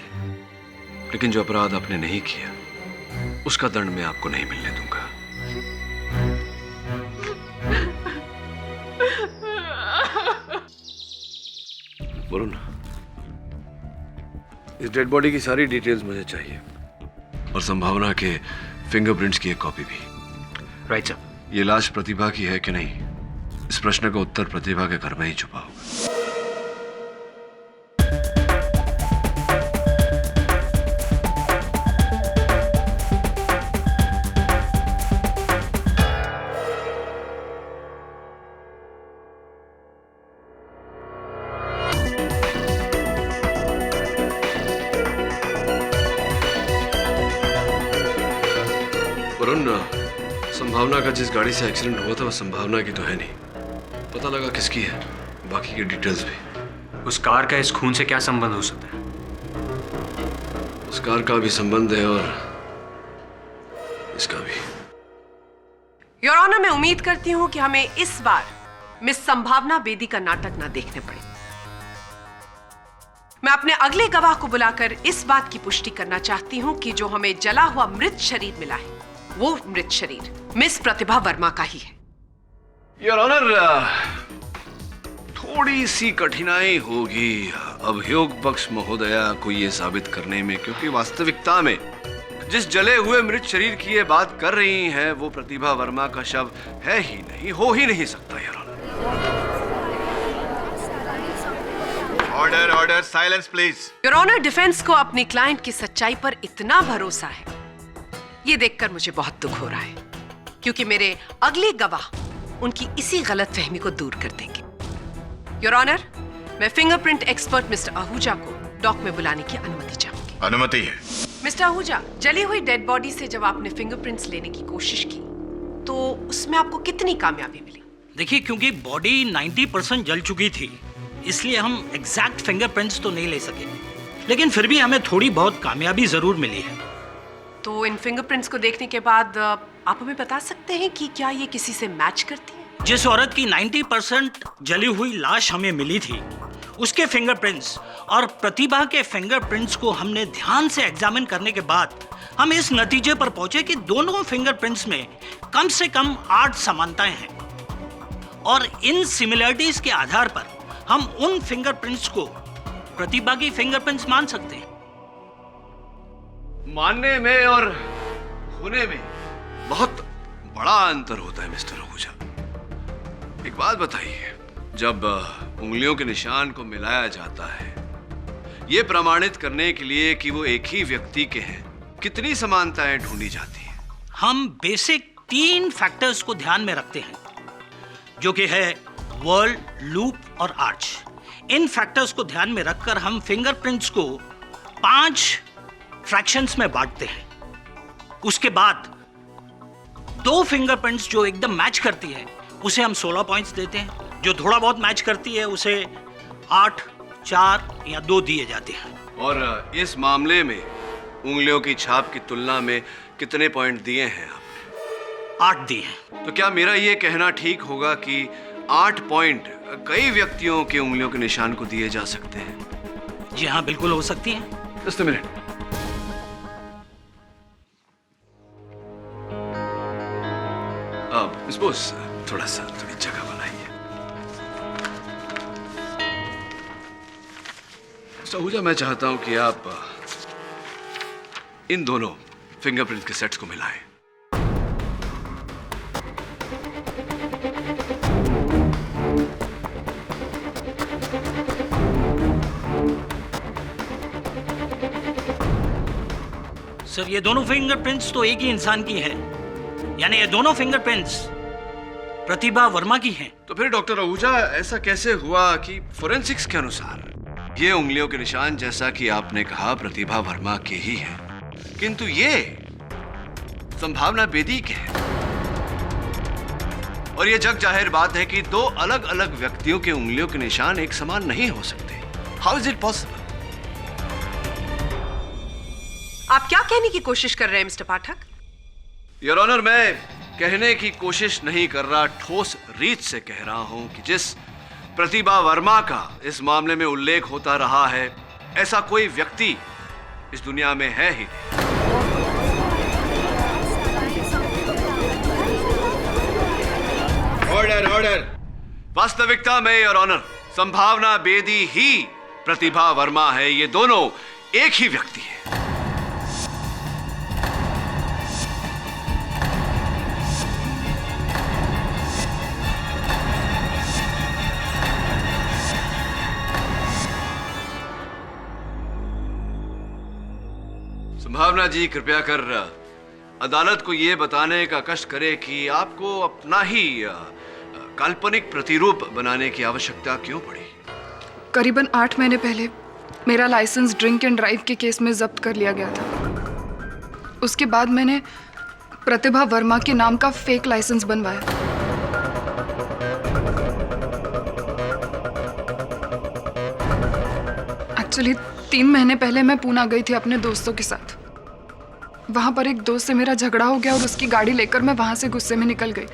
लेकिन जो अपराध आपने नहीं किया उसका दंड मैं आपको नहीं मिलने दूंगा। बोलो ना, इस डेड बॉडी की सारी डिटेल्स मुझे चाहिए और संभावना के फिंगरप्रिंट्स की एक कॉपी भी। Right sir. ये लाश प्रतिभा की है कि नहीं, इस प्रश्न का उत्तर प्रतिभा के घर में ही छुपा होगा। वरुण, संभावना का जिस गाड़ी से एक्सीडेंट हुआ था वो संभावना की तो है नहीं। पता लगा किसकी है, बाकी की डिटेल्स भी। उस कार का इस खून से क्या संबंध हो सकता है? उस कार का भी संबंध है और इसका भी। योर ऑनर, मैं उम्मीद करती हूं कि हमें इस बार मिस संभावना बेदी का नाटक ना देखने पड़े। मैं अपने अगले गवाह को बुलाकर इस बात की पुष्टि करना चाहती हूं कि जो हमें जला हुआ मृत शरीर मिला है वो मृत शरीर मिस प्रतिभा वर्मा का ही है। योर ऑनर, थोड़ी सी कठिनाई होगी अभियोग पक्ष महोदया को यह साबित करने में, क्योंकि वास्तविकता में जिस जले हुए मृत शरीर की ये बात कर रही हैं वो प्रतिभा वर्मा का शव है ही नहीं, हो ही नहीं सकता। Your honour, order order, silence please. Your honour, defence को अपनी क्लाइंट की सच्चाई पर इतना भरोसा है, ये देखकर मुझे बहुत दुख हो रहा है, क्योंकि मेरे अगले गवाह उनकी इसी गलतफहमी को दूर कर देंगे। योर ऑनर, मैं फिंगरप्रिंट एक्सपर्ट मिस्टर आहूजा को डॉक में बुलाने की अनुमति चाहूंगी। अनुमति है। मिस्टर आहूजा, जली हुई डेड बॉडी से जब आपने फिंगरप्रिंट्स लेने की कोशिश की तो उसमें आपको कितनी कामयाबी मिली? देखिए, क्योंकि बॉडी 90% जल चुकी थी, इसलिए हम एग्जैक्ट फिंगरप्रिंट्स तो नहीं ले सके, लेकिन फिर भी हमें थोड़ी बहुत कामयाबी जरूर मिली है। तो इन फिंगरप्रिंट्स को देखने के बाद आप हमें बता सकते हैं कि क्या ये किसी से मैच करती है? जिस औरत की 90% जली हुई लाश हमें मिली थी उसके फिंगरप्रिंट्स और प्रतिभा के फिंगरप्रिंट्स को हमने ध्यान से एग्जामिन करने के बाद हम इस नतीजे पर पहुंचे कि दोनों फिंगरप्रिंट्स में कम से कम 8 समानताएं हैं, और इन सिमिलरिटीज के आधार पर हम उन फिंगरप्रिंट्स को प्रतिभा की फिंगरप्रिंट्स मान सकते हैं। मानने में और होने में बहुत बड़ा अंतर होता है मिस्टर आहूजा। एक बात बताइए, जब उंगलियों के निशान को मिलाया जाता है यह प्रमाणित करने के लिए कि वो एक ही व्यक्ति के हैं, कितनी समानताएं ढूंढी जाती हैं? हम बेसिक 3 फैक्टर्स को ध्यान में रखते हैं, जो कि है वर्ल्ड, लूप और आर्च। इन फैक्टर्स को ध्यान में रखकर हम फिंगरप्रिंट्स को 5 फ्रैक्शंस में बांटते हैं। उसके बाद 2 फिंगरप्रिंट्स जो एकदम मैच करती है उसे हम 16 पॉइंट्स देते हैं, जो थोड़ा बहुत मैच करती है उसे 8, 4 या 2 दिए जाते हैं। और इस मामले में उंगलियों की छाप की तुलना में कितने पॉइंट दिए हैं आपने? 8 दिए हैं। तो क्या मेरा यह कहना ठीक होगा कि 8 पॉइंट कई व्यक्तियों के उंगलियों के निशान को दिए जा सकते हैं? जी हाँ, बिल्कुल हो सकती है। Just a minute. अब सपोज थोड़ी जगह बनाइए। मिस्टर आहूजा, मैं चाहता हूं कि आप इन दोनों फिंगरप्रिंट के सेट्स को मिलाएं। सर, ये दोनों फिंगरप्रिंट्स तो एक ही इंसान की हैं, यानी ये दोनों फिंगरप्रिंट्स प्रतिभा वर्मा की हैं। तो फिर डॉक्टर आहूजा, ऐसा कैसे हुआ कि फोरेंसिक्स के अनुसार ये उंगलियों के निशान, जैसा कि आपने कहा, प्रतिभा वर्मा के ही हैं, किंतु ये संभावना बेदी के हैं? और ये जग जाहिर बात है कि दो अलग अलग व्यक्तियों के उंगलियों के निशान एक समान नहीं हो सकते। How is it possible? आप क्या कहने की कोशिश कर रहे हैं मिस्टर पाठक? योर ऑनर, मैं कहने की कोशिश नहीं कर रहा, ठोस रीत से कह रहा हूं कि जिस प्रतिभा वर्मा का इस मामले में उल्लेख होता रहा है, ऐसा कोई व्यक्ति इस दुनिया में है ही नहीं। Order, order. वास्तविकता में योर ऑनर, संभावना बेदी ही प्रतिभा वर्मा है। ये दोनों एक ही व्यक्ति है। संभावना जी, कृपया कर अदालत को यह बताने का कष्ट करे कि आपको अपना ही काल्पनिक प्रतिरूप बनाने की आवश्यकता क्यों पड़ी? करीबन 8 महीने पहले मेरा लाइसेंस ड्रिंक एंड ड्राइव के केस में जब्त कर लिया गया था। उसके बाद मैंने प्रतिभा वर्मा के नाम का फेक लाइसेंस बनवाया। एक्चुअली 3 महीने पहले मैं पूना गई थी अपने दोस्तों के साथ। वहां पर एक दोस्त से मेरा झगड़ा हो गया और उसकी गाड़ी लेकर मैं वहां से गुस्से में निकल गई।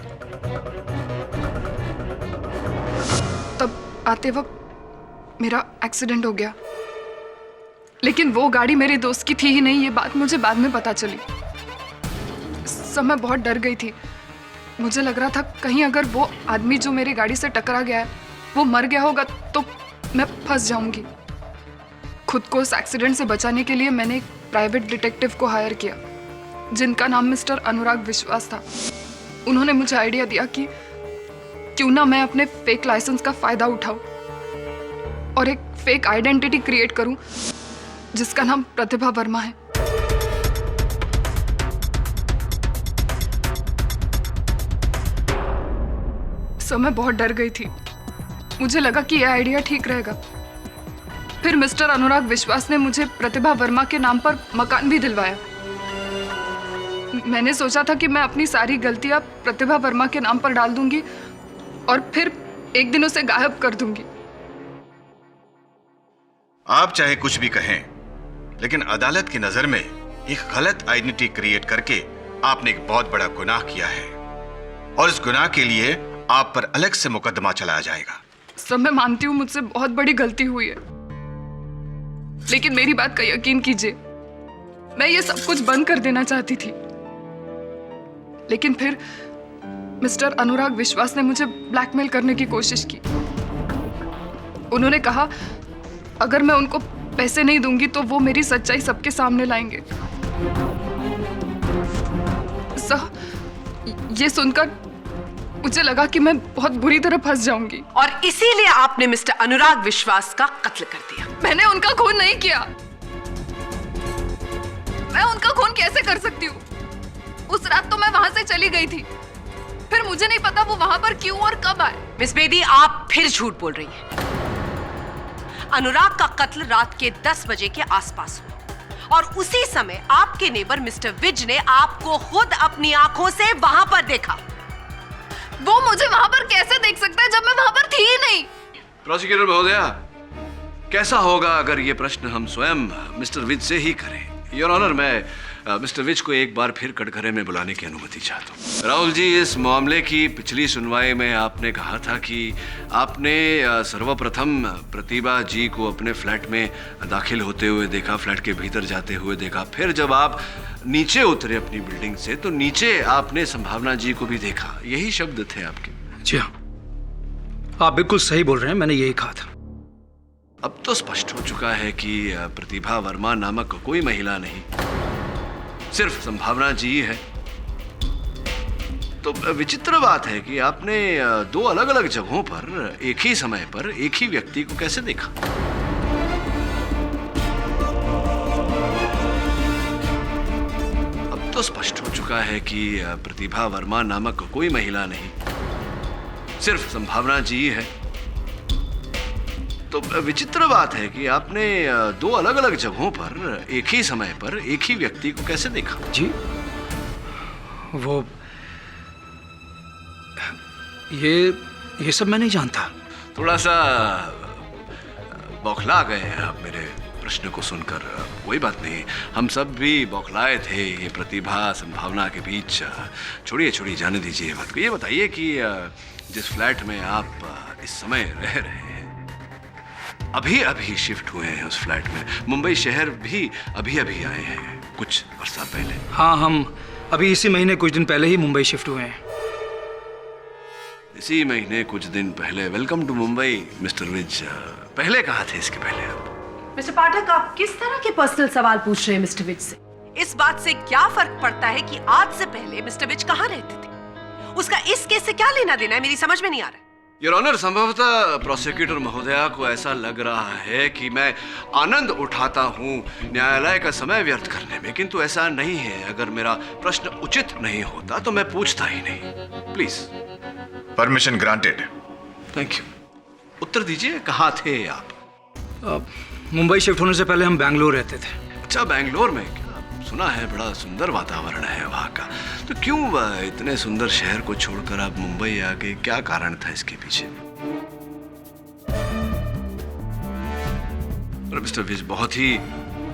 तब आते वक्त मेरा एक्सीडेंट हो गया, लेकिन वो गाड़ी मेरे दोस्त की थी ही नहीं। ये बात मुझे बाद में पता चली। सब मैं बहुत डर गई थी। मुझे लग रहा था कहीं अगर वो आदमी जो मेरी गाड़ी से टकरा गया है वो मर गया होगा तो मैं फंस जाऊंगी। खुद को उस एक्सीडेंट से बचाने के लिए मैंने एक प्राइवेट डिटेक्टिव को हायर किया, जिनका नाम मिस्टर अनुराग विश्वास था। उन्होंने मुझे आइडिया दिया कि क्यों ना मैं अपने फेक लाइसेंस का फायदा उठाऊं और एक फेक आइडेंटिटी क्रिएट करूं जिसका नाम प्रतिभा वर्मा है। सो मैं बहुत डर गई थी। मुझे लगा कि यह आइडिया ठीक रहेगा। फिर मिस्टर अनुराग विश्वास ने मुझे प्रतिभा वर्मा के नाम पर मकान भी दिलवाया। मैंने सोचा था कि मैं अपनी सारी गलतियां प्रतिभा वर्मा के नाम पर डाल दूंगी और फिर एक दिन उसे गायब कर दूंगी। आप चाहे कुछ भी कहें, लेकिन अदालत की नजर में एक गलत आइडेंटिटी क्रिएट करके आपने एक बहुत बड़ा गुनाह किया है और इस गुनाह के लिए आप पर अलग से मुकदमा चलाया जाएगा। सब मैं मानती हूँ मुझसे बहुत बड़ी गलती हुई है, लेकिन मेरी बात का यकीन कीजिए, मैं ये सब कुछ बंद कर देना चाहती थी। लेकिन फिर मिस्टर अनुराग विश्वास ने मुझे ब्लैकमेल करने की कोशिश की। उन्होंने कहा अगर मैं उनको पैसे नहीं दूंगी तो वो मेरी सच्चाई सबके सामने लाएंगे। ये सुनकर मुझे लगा कि मैं बहुत बुरी तरह फंस जाऊंगी। और इसीलिए आपने मिस्टर अनुराग विश्वास का कत्ल कर दिया। मैंने उनका खून नहीं किया। मैं उनका खून कैसे कर सकती हूँ? उस रात तो मैं वहां से चली गई थी, फिर मुझे नहीं पता वो वहां पर क्यों और कब आए। मिस बेदी, आप फिर झूठ बोल रही हैं। अनुराग का कत्ल रात के 10 बजे के आसपास हुआ और उसी समय आपके नेबर मिस्टर विज ने आपको खुद अपनी आंखों से वहां पर देखा। वो मुझे वहां पर कैसे देख सकता है जब मैं वहां पर थी ही नहीं? प्रोसिक्यूटर महोदया, कैसा होगा अगर ये प्रश्न हम स्वयं मिस्टर विज से ही करें? योर ऑनर, मैं मिस्टर विज को एक बार फिर कटघरे में बुलाने की अनुमति चाहता हूँ। राहुल जी, इस मामले की पिछली सुनवाई में आपने कहा था कि आपने सर्वप्रथम प्रतिभा जी को अपने फ्लैट में दाखिल होते हुए देखा, फ्लैट के भीतर जाते हुए देखा। फिर जब आप नीचे उतरे अपनी बिल्डिंग से तो नीचे आपने संभावना जी को भी देखा। यही शब्द थे आपके? जी हाँ, आप बिल्कुल सही बोल रहे हैं। मैंने यही कहा था। अब तो स्पष्ट हो चुका है कि प्रतिभा वर्मा नामक कोई महिला नहीं, सिर्फ संभावना जी है। तो विचित्र बात है कि आपने दो अलग अलग जगहों पर एक ही समय पर एक ही व्यक्ति को कैसे देखा? अब तो स्पष्ट हो चुका है कि प्रतिभा वर्मा नामक कोई महिला नहीं, सिर्फ संभावना जी है। तो विचित्र बात है कि आपने दो अलग अलग जगहों पर एक ही समय पर एक ही व्यक्ति को कैसे देखा? जी वो ये सब मैं नहीं जानता। थोड़ा सा बौखला गए हैं आप मेरे प्रश्न को सुनकर। कोई बात नहीं, हम सब भी बौखलाए थे ये प्रतिभा संभावना के बीच। छोड़िए जाने दीजिए बात को। ये बताइए कि जिस फ्लैट में आप इस समय रह रहे हैं, अभी शिफ्ट हुए हैं उस फ्लैट में, मुंबई शहर भी अभी आए हैं कुछ वर्षा पहले। हाँ, हम अभी इसी महीने कुछ दिन पहले ही मुंबई शिफ्ट हुए हैं। इसी महीने कुछ दिन पहले। Welcome to Mumbai mister Vij. पहले कहाँ थे इसके पहले आप? मिस्टर पाठक, आप किस तरह के पर्सनल सवाल पूछ रहे हैं मिस्टर विज से? इस बात से क्या फर्क पड़ता है कि आज से पहले मिस्टर विज कहाँ रहते थे? उसका इस केस से क्या लेना देना है, मेरी समझ में नहीं आ रहा है। योर ऑनर, संभवतः प्रोसिक्यूटर महोदया को ऐसा लग रहा है कि मैं आनंद उठाता हूं न्यायालय का समय व्यर्थ करने में, किंतु ऐसा नहीं है। अगर मेरा प्रश्न उचित नहीं होता तो मैं पूछता ही नहीं। Please. Permission granted. Thank you. उत्तर दीजिए, कहाँ थे आप? मुंबई शिफ्ट होने से पहले हम बैंगलोर रहते थे। अच्छा, बैंगलोर में? सुना है बड़ा सुंदर वातावरण है वहाँ का। तो क्यों इतने सुंदर शहर को छोड़कर आप मुंबई आ गए? क्या कारण था इसके पीछे? मिस्टर विज बहुत ही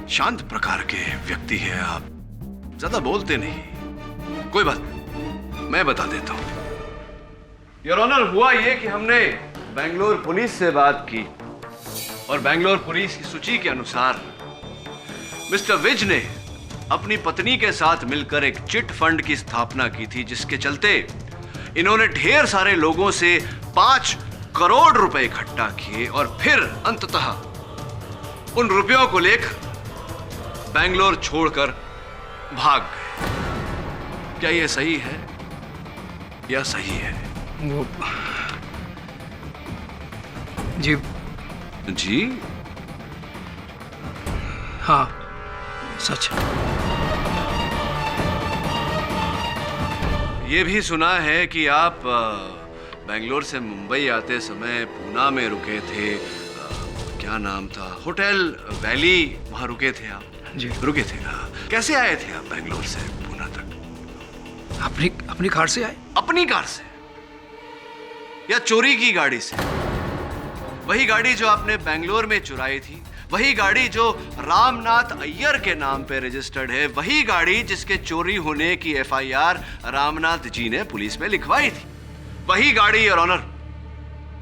शांत प्रकार के व्यक्ति हैं आप, ज्यादा बोलते नहीं। कोई बात, मैं बता देता हूँ। योर ऑनर, हुआ ये कि हमने बेंगलोर पुलिस से बात की और बेंगलोर पुलिस की सूची के अनुसार मिस्टर विज ने अपनी पत्नी के साथ मिलकर एक चिट फंड की स्थापना की थी, जिसके चलते इन्होंने ढेर सारे लोगों से 5 करोड़ रुपए इकट्ठा किए और फिर अंततः उन रुपयों को लेकर बेंगलोर छोड़कर भाग गए। क्या यह सही है या सही है? वो जी हाँ, सच। ये भी सुना है कि आप बेंगलोर से मुंबई आते समय पूना में रुके थे। क्या नाम था? होटल वैली, वहां रुके थे आप? जी रुके थे। कैसे आए थे आप बेंगलोर से पूना तक? अपनी कार से आए। अपनी कार से या चोरी की गाड़ी से? वही गाड़ी जो आपने बेंगलोर में चुराई थी, वही गाड़ी जो रामनाथ अय्यर के नाम पे रजिस्टर्ड है, वही गाड़ी जिसके चोरी होने की एफआईआर रामनाथ जी ने पुलिस में लिखवाई थी, वही गाड़ी योर ऑनर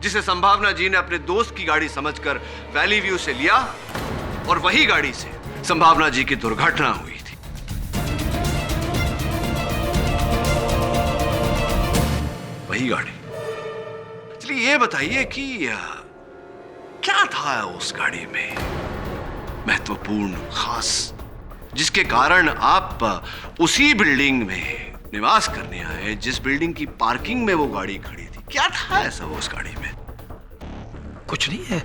जिसे संभावना जी ने अपने दोस्त की गाड़ी समझकर वैली व्यू से लिया और वही गाड़ी से संभावना जी की दुर्घटना हुई थी। वही गाड़ी। चलिए ये बताइए कि क्या था उस गाड़ी में महत्वपूर्ण, खास, जिसके कारण आप उसी बिल्डिंग में निवास करने आए जिस बिल्डिंग की पार्किंग में वो गाड़ी खड़ी थी? क्या था ऐसा वो उस गाड़ी में? कुछ नहीं है,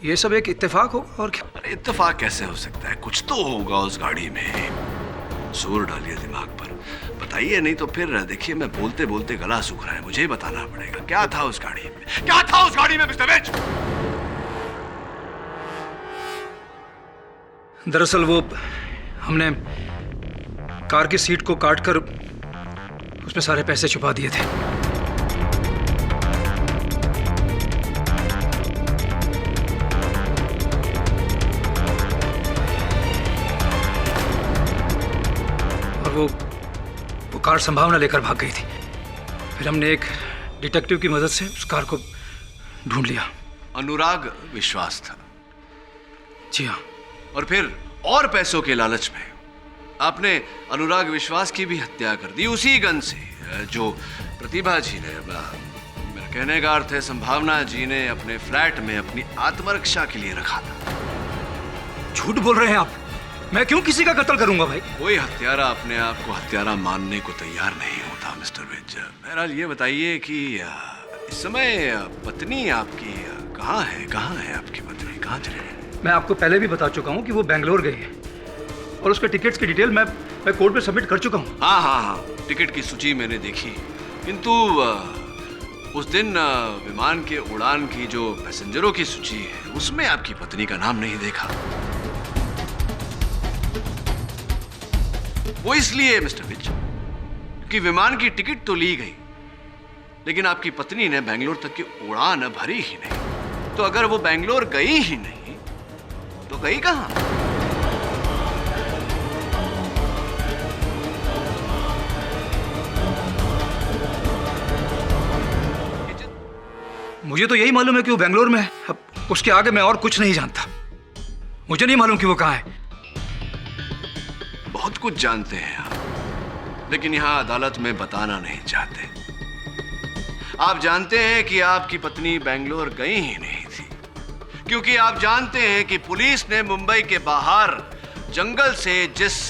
ये सब एक इत्तेफाक होगा और क्या। अरे इत्तेफाक कैसे हो सकता है? कुछ तो होगा उस गाड़ी में। जोर डालिए दिमाग पर, बताइए, नहीं तो फिर देखिए मैं बोलते बोलते गला सूख रहा है, मुझे ही बताना पड़ेगा। क्या था उस गाड़ी में? क्या था उस गाड़ी में मिस्टर विज? दरअसल वो हमने कार की सीट को काटकर उसमें सारे पैसे छुपा दिए थे। और वो कार संभावना लेकर भाग गई थी। फिर हमने एक डिटेक्टिव की मदद से उस कार को ढूंढ लिया। अनुराग विश्वास था? जी हाँ। और फिर और पैसों के लालच में आपने अनुराग विश्वास की भी हत्या कर दी, उसी गन से जो प्रतिभा जी ने, मेरा कहने का अर्थ है संभावना जी ने अपने फ्लैट में अपनी आत्मरक्षा के लिए रखा था। झूठ बोल रहे हैं आप। मैं क्यों किसी का कत्ल करूंगा भाई? कोई हत्यारा अपने आप को हत्यारा मानने को तैयार नहीं होता मिस्टर विज। बहरहाल ये बताइए कि इस समय पत्नी आपकी कहाँ है आपकी पत्नी कहाँ चली गई? मैं आपको पहले भी बता चुका हूँ कि वो बेंगलोर गई है और उसके टिकट्स की डिटेल मैं कोर्ट में सबमिट कर चुका हूँ। हाँ, टिकट की सूची मैंने देखी, किंतु उस दिन विमान के उड़ान की जो पैसेंजरों की सूची है उसमें आपकी पत्नी का नाम नहीं देखा। वो इसलिए मिस्टर विज क्योंकि विमान की टिकट तो ली गई, लेकिन आपकी पत्नी ने बेंगलोर तक की उड़ान भरी ही नहीं। तो अगर वो बेंगलोर गई ही नहीं तो गई कहां? मुझे तो यही मालूम है कि वो बेंगलोर में है। अब उसके आगे मैं और कुछ नहीं जानता। मुझे नहीं मालूम कि वो कहाँ है। बहुत कुछ जानते हैं आप, लेकिन यहां अदालत में बताना नहीं चाहते। आप जानते हैं कि आपकी पत्नी बेंगलोर गई ही नहीं थी, क्योंकि आप जानते हैं कि पुलिस ने मुंबई के बाहर जंगल से जिस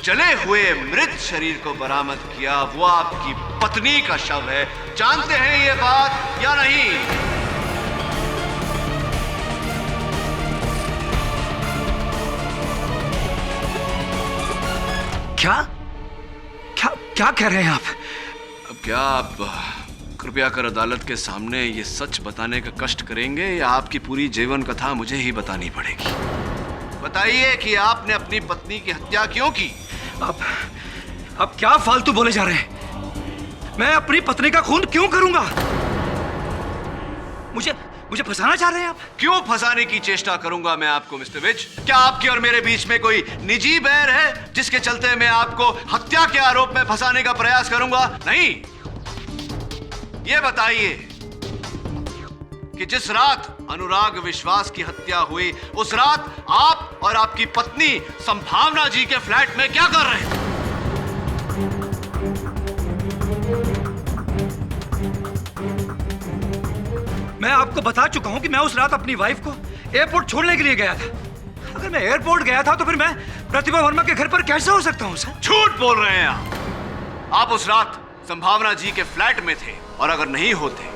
जले हुए मृत शरीर को बरामद किया वो आपकी पत्नी का शव है। जानते हैं ये बात या नहीं? क्या क्या क्या कह रहे हैं आप? अब क्या आप कृपया कर अदालत के सामने ये सच बताने का कष्ट करेंगे या आपकी पूरी जीवन कथा मुझे ही बतानी पड़ेगी? बताइए कि आपने अपनी पत्नी की हत्या क्यों की? आप क्या फालतू बोले जा रहे हैं? मैं अपनी पत्नी का खून क्यों करूंगा? मुझे फंसाना चाह रहे हैं आप? क्यों फंसाने की चेष्टा करूंगा मैं आपको मिस्टर विज? क्या आपके और मेरे बीच में कोई निजी बैर है जिसके चलते मैं आपको हत्या के आरोप में फंसाने का प्रयास करूंगा? नहीं। ये बताइए कि जिस रात अनुराग विश्वास की हत्या हुई उस रात आप और आपकी पत्नी संभावना जी के फ्लैट में क्या कर रहे थे? मैं आपको बता चुका हूं कि मैं उस रात अपनी वाइफ को एयरपोर्ट छोड़ने के लिए गया था। अगर मैं एयरपोर्ट गया था तो फिर मैं प्रतिभा वर्मा के घर पर कैसे हो सकता हूं सर? झूठ बोल रहे हैं आप उस रात संभावना जी के फ्लैट में थे, और अगर नहीं होते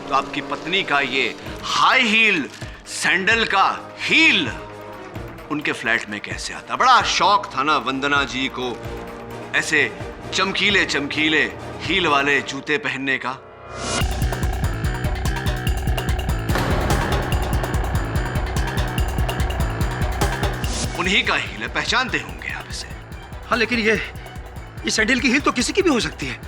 तो आपकी पत्नी का ये हाई हील सैंडल का हील उनके फ्लैट में कैसे आता? बड़ा शौक था ना वंदना जी को ऐसे चमकीले चमकीले हील वाले जूते पहनने का। उन्हीं का हील है, पहचानते होंगे आप इसे। हाँ, लेकिन ये सैंडल की हील तो किसी की भी हो सकती है।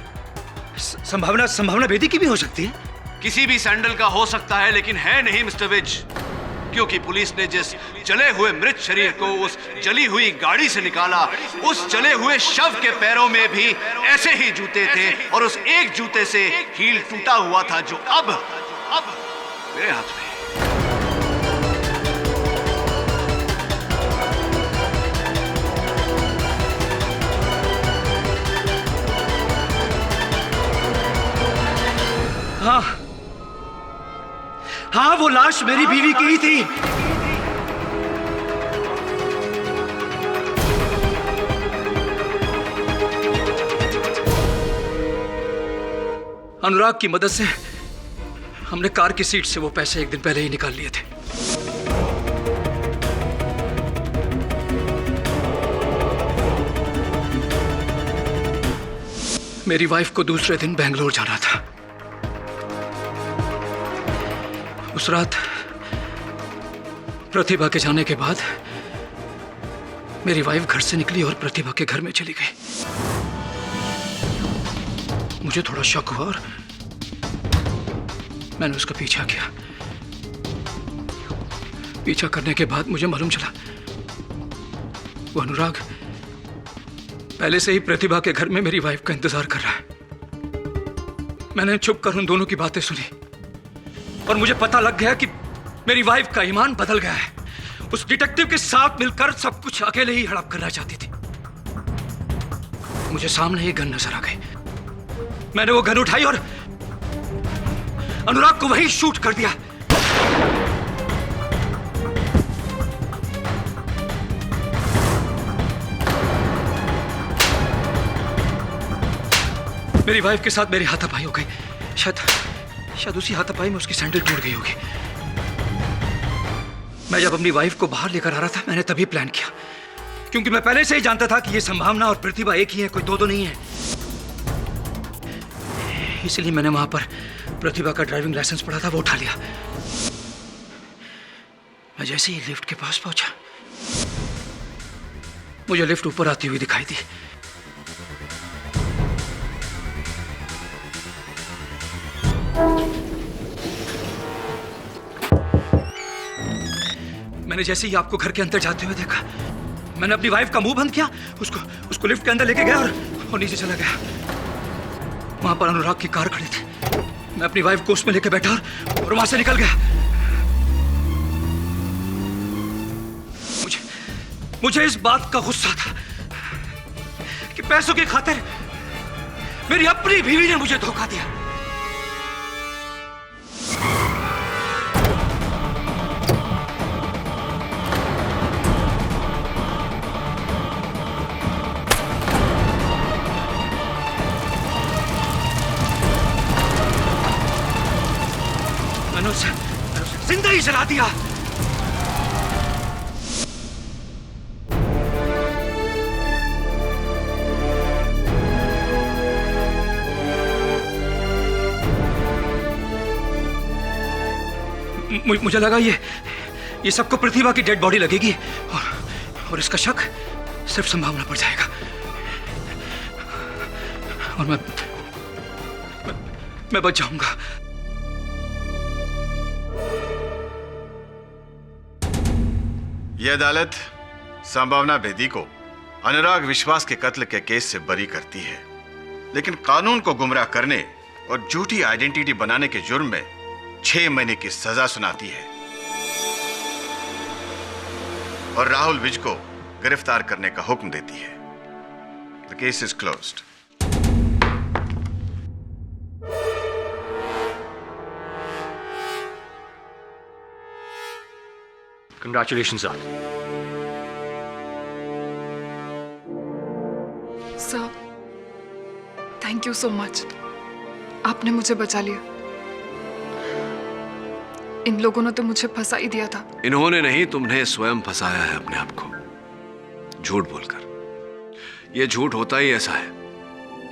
संभावना बेदी की भी हो सकती है। किसी भी सैंडल का हो सकता है, लेकिन है नहीं मिस्टर विज, क्योंकि पुलिस ने जिस जले हुए मृत शरीर को उस जली हुई गाड़ी से निकाला, उस जले हुए शव के पैरों में भी ऐसे ही जूते थे, और उस एक जूते से हील टूटा हुआ था जो अब मेरे हाथ में। हाँ, वो लाश मेरी बीवी की ही थी। अनुराग की मदद से हमने कार की सीट से वो पैसे एक दिन पहले ही निकाल लिए थे। मेरी वाइफ को दूसरे दिन बेंगलोर जाना था। उस रात प्रतिभा के जाने के बाद मेरी वाइफ घर से निकली और प्रतिभा के घर में चली गई। मुझे थोड़ा शक हुआ और मैंने उसका पीछा किया। पीछा करने के बाद मुझे मालूम चला वो अनुराग पहले से ही प्रतिभा के घर में मेरी वाइफ का इंतजार कर रहा है। मैंने छुप कर उन दोनों की बातें सुनी और मुझे पता लग गया कि मेरी वाइफ का ईमान बदल गया है। उस डिटेक्टिव के साथ मिलकर सब कुछ अकेले ही हड़प करना चाहती थी। मुझे सामने ही गन नजर आ गई। मैंने वो गन उठाई और अनुराग को वहीं शूट कर दिया। मेरी वाइफ के साथ मेरी हाथापाई हो गई। शायद उसी हाथापाई में उसकी सैंडल टूट गई होगी। मैं जब अपनी वाइफ को बाहर लेकर आ रहा था, मैंने तभी प्लान किया, क्योंकि मैं पहले से ही जानता था कि ये संभावना और प्रतिभा एक ही है, कोई दो नहीं है। इसलिए मैंने वहां पर प्रतिभा का ड्राइविंग लाइसेंस पड़ा था, वो उठा लिया। मैं जैसे ही लिफ्ट के पास पहुंचा, मुझे लिफ्ट ऊपर आती हुई दिखाई दी। मैंने जैसे ही आपको घर के अंदर जाते हुए देखा, मैंने अपनी वाइफ का मुंह बंद किया, उसको लिफ्ट के अंदर लेके गया और नीचे चला गया। वहां पर अनुराग की कार खड़ी थी। मैं अपनी वाइफ को उसमें लेके बैठा और वहां से निकल गया। मुझे इस बात का गुस्सा था कि पैसों की खातिर मेरी अपनी बीवी ने मुझे धोखा दिया। मैंने उसे जिंदा ही जला दिया। मुझे लगा ये सबको प्रतिभा की डेड बॉडी लगेगी और इसका शक सिर्फ संभावना पर जाएगा और मैं बच जाऊंगा। यह अदालत संभावना बेदी को अनुराग विश्वास के कत्ल के केस से बरी करती है, लेकिन कानून को गुमराह करने और झूठी आइडेंटिटी बनाने के जुर्म में 6 महीने की सजा सुनाती है और राहुल विज को गिरफ्तार करने का हुक्म देती है। The case is closed. Congratulations, sir. Sir, thank you so much. आपने मुझे बचा लिया। इन लोगों ने तो मुझे फंसा ही दिया था। इन्होंने नहीं, तुमने स्वयं फंसाया है अपने आप को झूठ बोलकर। यह झूठ होता ही ऐसा है,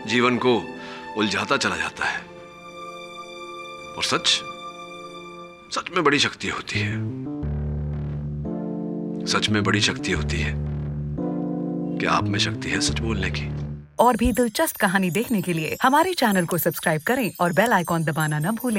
जीवन को उलझाता चला जाता है। और सच में बड़ी शक्ति होती है। सच में बड़ी शक्ति होती है कि आप में शक्ति है सच बोलने की। और भी दिलचस्प कहानी देखने के लिए हमारे चैनल को सब्सक्राइब करें और बेल आइकॉन दबाना न भूलें।